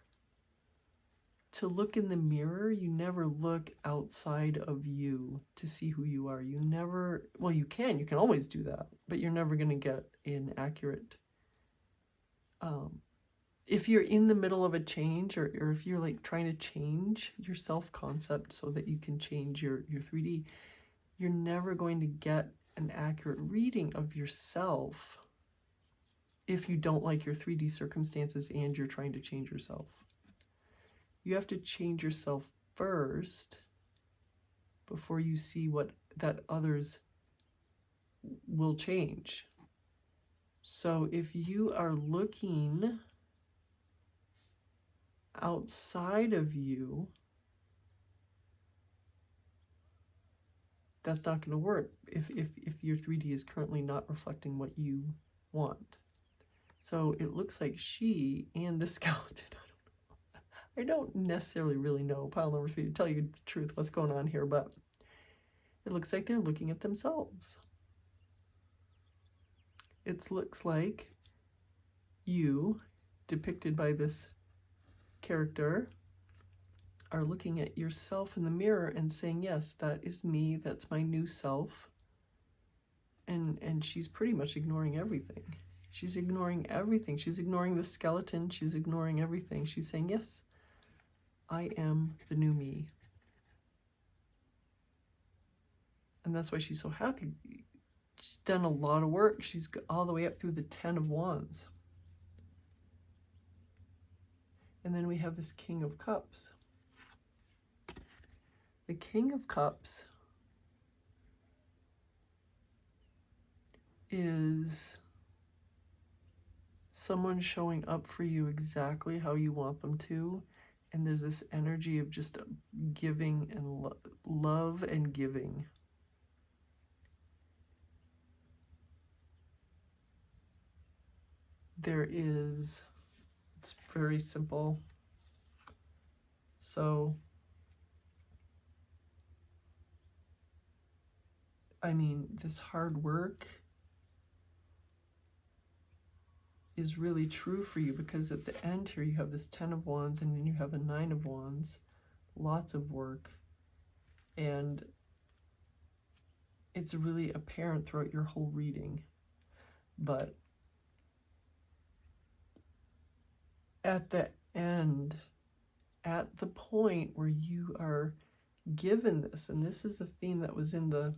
to look in the mirror, you never look outside of you to see who you are. You never, well, you can always do that, but you're never going to get an accurate, if you're in the middle of a change, or if you're like trying to change your self-concept so that you can change your 3D, you're never going to get an accurate reading of yourself if you don't like your 3D circumstances and you're trying to change yourself. You have to change yourself first before you see that others will change. So if you are looking outside of you, that's not going to work if your 3D is currently not reflecting what you want. So it looks like she and the skeleton, I don't necessarily really know, pile number 3, to tell you the truth, what's going on here, but it looks like they're looking at themselves. It looks like you, depicted by this character, are looking at yourself in the mirror and saying, yes, that is me, that's my new self. And she's pretty much ignoring everything. She's ignoring everything. She's ignoring the skeleton. She's ignoring everything. She's saying, yes, I am the new me. And that's why she's so happy. She's done a lot of work. She's all the way up through the 10 of Wands. And then we have this King of Cups. The King of Cups is someone showing up for you exactly how you want them to. And there's this energy of just giving and love and giving. It's very simple. So, I mean, this hard work is really true for you, because at the end here you have this 10 of Wands and then you have a 9 of Wands. Lots of work. And it's really apparent throughout your whole reading. But at the end, at the point where you are given this, and this is the theme that was in the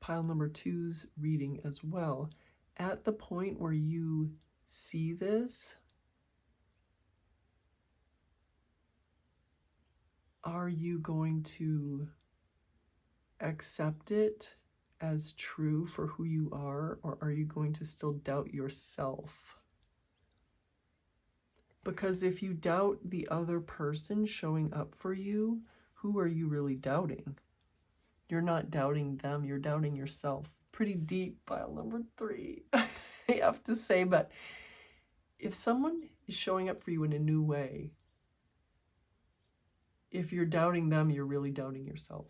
pile number 2's reading as well, at the point where you see this, are you going to accept it as true for who you are, or are you going to still doubt yourself? Because if you doubt the other person showing up for you, who are you really doubting? You're not doubting them, you're doubting yourself. Pretty deep, pile number 3, I have to say. But if someone is showing up for you in a new way, if you're doubting them, you're really doubting yourself.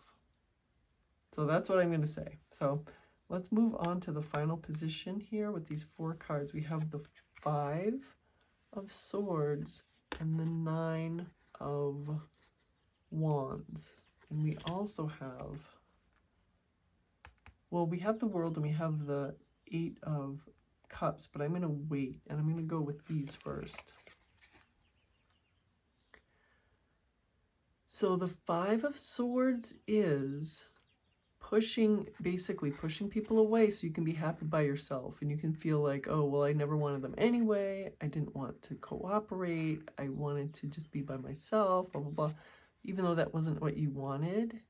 So that's what I'm going to say. So let's move on to the final position here with these 4 cards. We have the 5 of Swords and the 9 of Wands. And we also have, well, we have the World and we have the 8 of Cups, but I'm going to wait and I'm going to go with these first. So the 5 of Swords is basically pushing people away so you can be happy by yourself, and you can feel like, oh, well, I never wanted them anyway. I didn't want to cooperate. I wanted to just be by myself, blah, blah, blah. Even though that wasn't what you wanted.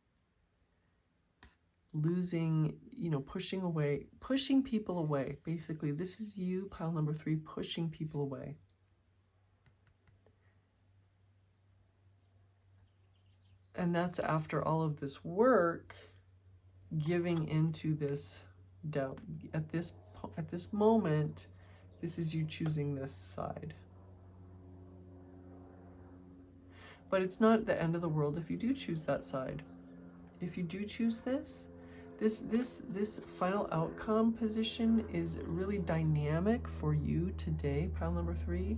Losing, you know, pushing people away. Basically, this is you, pile number 3, pushing people away. And that's after all of this work, giving into this doubt. At this moment, this is you choosing this side. But it's not the end of the world if you do choose that side. If you do choose this final outcome position is really dynamic for you today, pile number 3.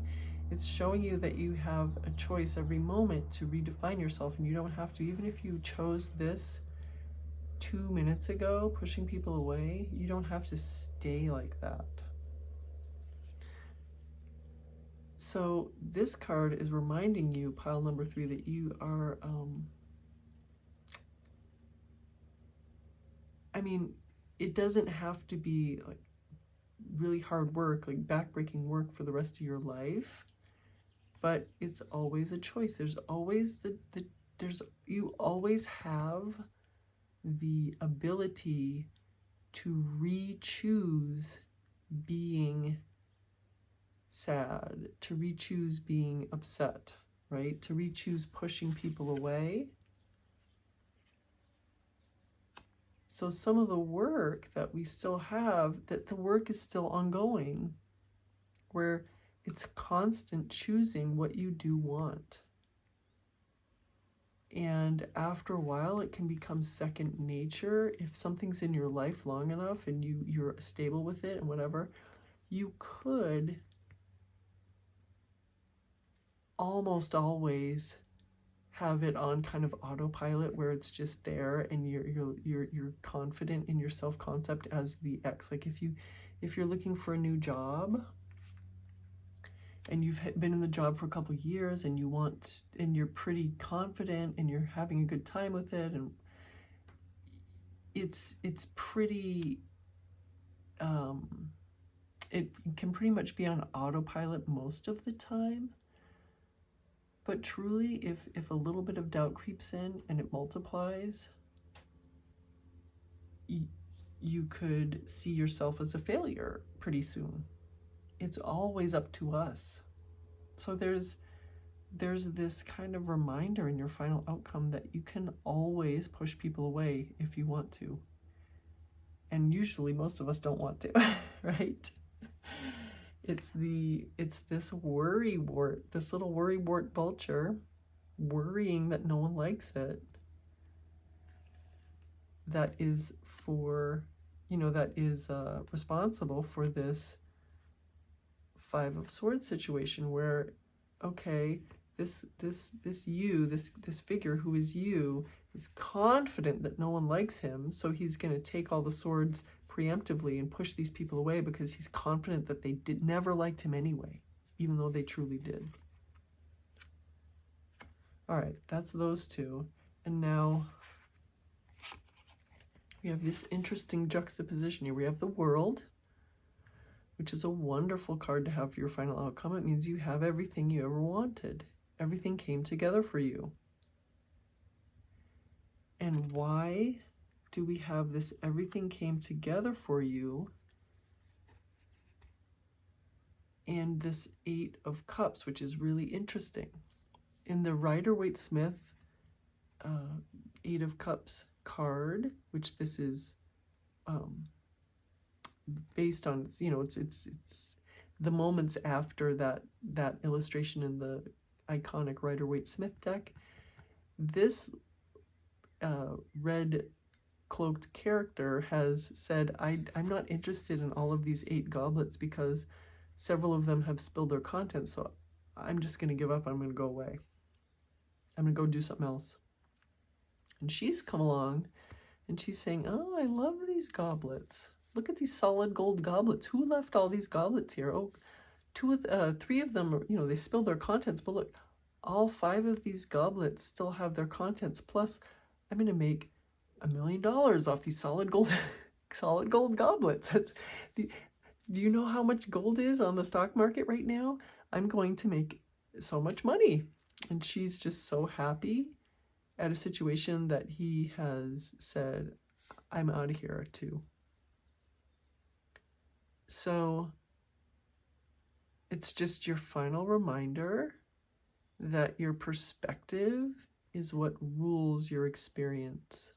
It's showing you that you have a choice every moment to redefine yourself, and you don't have to, even if you chose this 2 minutes ago, pushing people away, you don't have to stay like that. So this card is reminding you, pile number 3, that you are, I mean, it doesn't have to be like really hard work, like backbreaking work for the rest of your life, but it's always a choice. There's always you always have the ability to re-choose being sad, to re-choose being upset, right? To re-choose pushing people away. So some of the work that we still have, that the work is still ongoing, where it's constant choosing what you do want. And after a while, it can become second nature. If something's in your life long enough and you're stable with it and whatever, you could almost always have it on kind of autopilot, where it's just there and you're confident in your self-concept as the X. Like if you're looking for a new job and you've been in the job for a couple of years and you're pretty confident and you're having a good time with it, and it's pretty it can pretty much be on autopilot most of the time. But truly, if a little bit of doubt creeps in and it multiplies, you could see yourself as a failure pretty soon. It's always up to us. So there's this kind of reminder in your final outcome that you can always push people away if you want to. And usually most of us don't want to, right? It's this worrywart, this little worrywart vulture, worrying that no one likes it. That is for you know, that is responsible for this Five of Swords situation where, okay, this figure who is you is confident that no one likes him, so he's going to take all the swords preemptively and push these people away because he's confident that they never liked him anyway, even though they truly did. All right, that's those two. And now we have this interesting juxtaposition here. We have the World, which is a wonderful card to have for your final outcome. It means you have everything you ever wanted. Everything came together for you. And why do we have this everything came together for you and this Eight of Cups, which is really interesting? In the Rider-Waite-Smith Eight of Cups card, which this is based on, you know, it's the moments after that illustration in the iconic Rider-Waite-Smith deck. This red cloaked character has said, I'm not interested in all of these 8 goblets because several of them have spilled their contents, so I'm just going to give up. I'm going to go away. I'm going to go do something else. And she's come along and she's saying, oh, I love these goblets. Look at these solid gold goblets. Who left all these goblets here? Oh, 3 of them, you know, they spilled their contents, but look, all 5 of these goblets still have their contents. Plus, I'm going to make $1 million off these solid gold goblets. Do you know how much gold is on the stock market right now? I'm going to make so much money. And she's just so happy at a situation that he has said, I'm out of here too. So it's just your final reminder that your perspective is what rules your experience.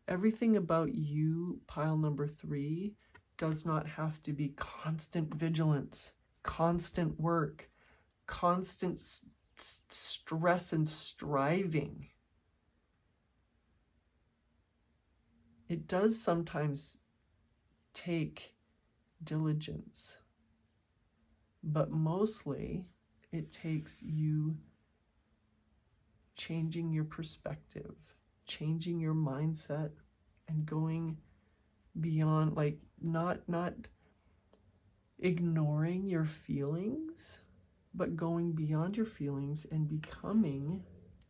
Everything about you, pile number 3, does not have to be constant vigilance, constant work, constant stress and striving. It does sometimes take diligence, but mostly it takes you changing your perspective, changing your mindset, and going beyond, like not ignoring your feelings, but going beyond your feelings and becoming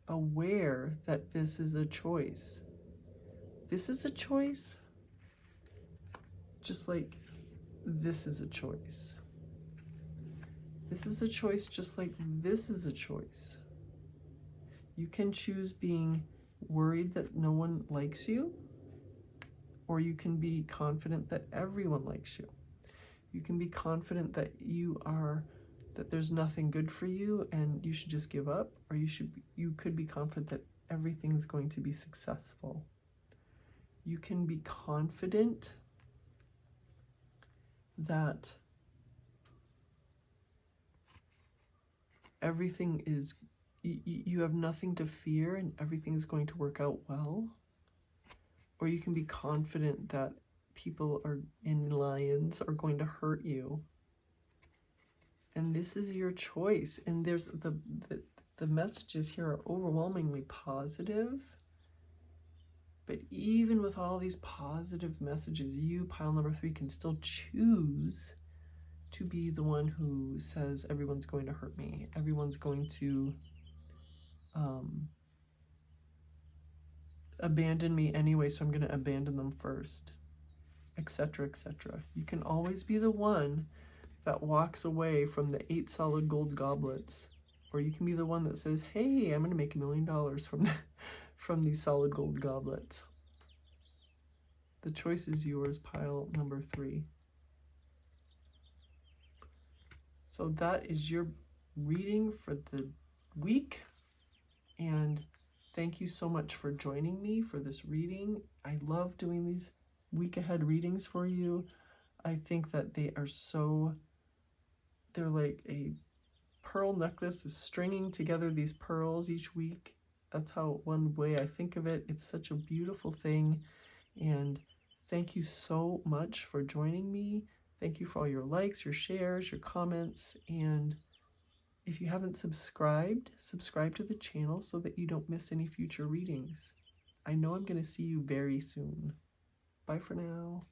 aware that this is a choice. This is a choice, just like this is a choice. This is a choice just like this is a choice. You can choose being worried that no one likes you, or you can be confident that everyone likes you. You can be confident that that there's nothing good for you and you should just give up, or you could be confident that everything's going to be successful. You can be confident that everything is, you have nothing to fear and everything's going to work out well. Or you can be confident that people in lions are going to hurt you. And this is your choice. And there's the messages here are overwhelmingly positive. But even with all these positive messages, you, pile number 3, can still choose to be the one who says, everyone's going to hurt me. Everyone's going to abandon me anyway, so I'm going to abandon them first, etc., etc. You can always be the one that walks away from the 8 solid gold goblets, or you can be the one that says, hey, I'm going to make $1 million from these solid gold goblets. The choice is yours, pile number 3. So that is your reading for the week, and thank you so much for joining me for this reading. I love doing these week ahead readings for you. I think that they're like a pearl necklace is stringing together these pearls each week. That's how one way I think of it. It's such a beautiful thing, and Thank you so much for joining me. Thank you for all your likes, your shares, your comments, and if you haven't subscribed, subscribe to the channel so that you don't miss any future readings. I know I'm going to see you very soon. Bye for now.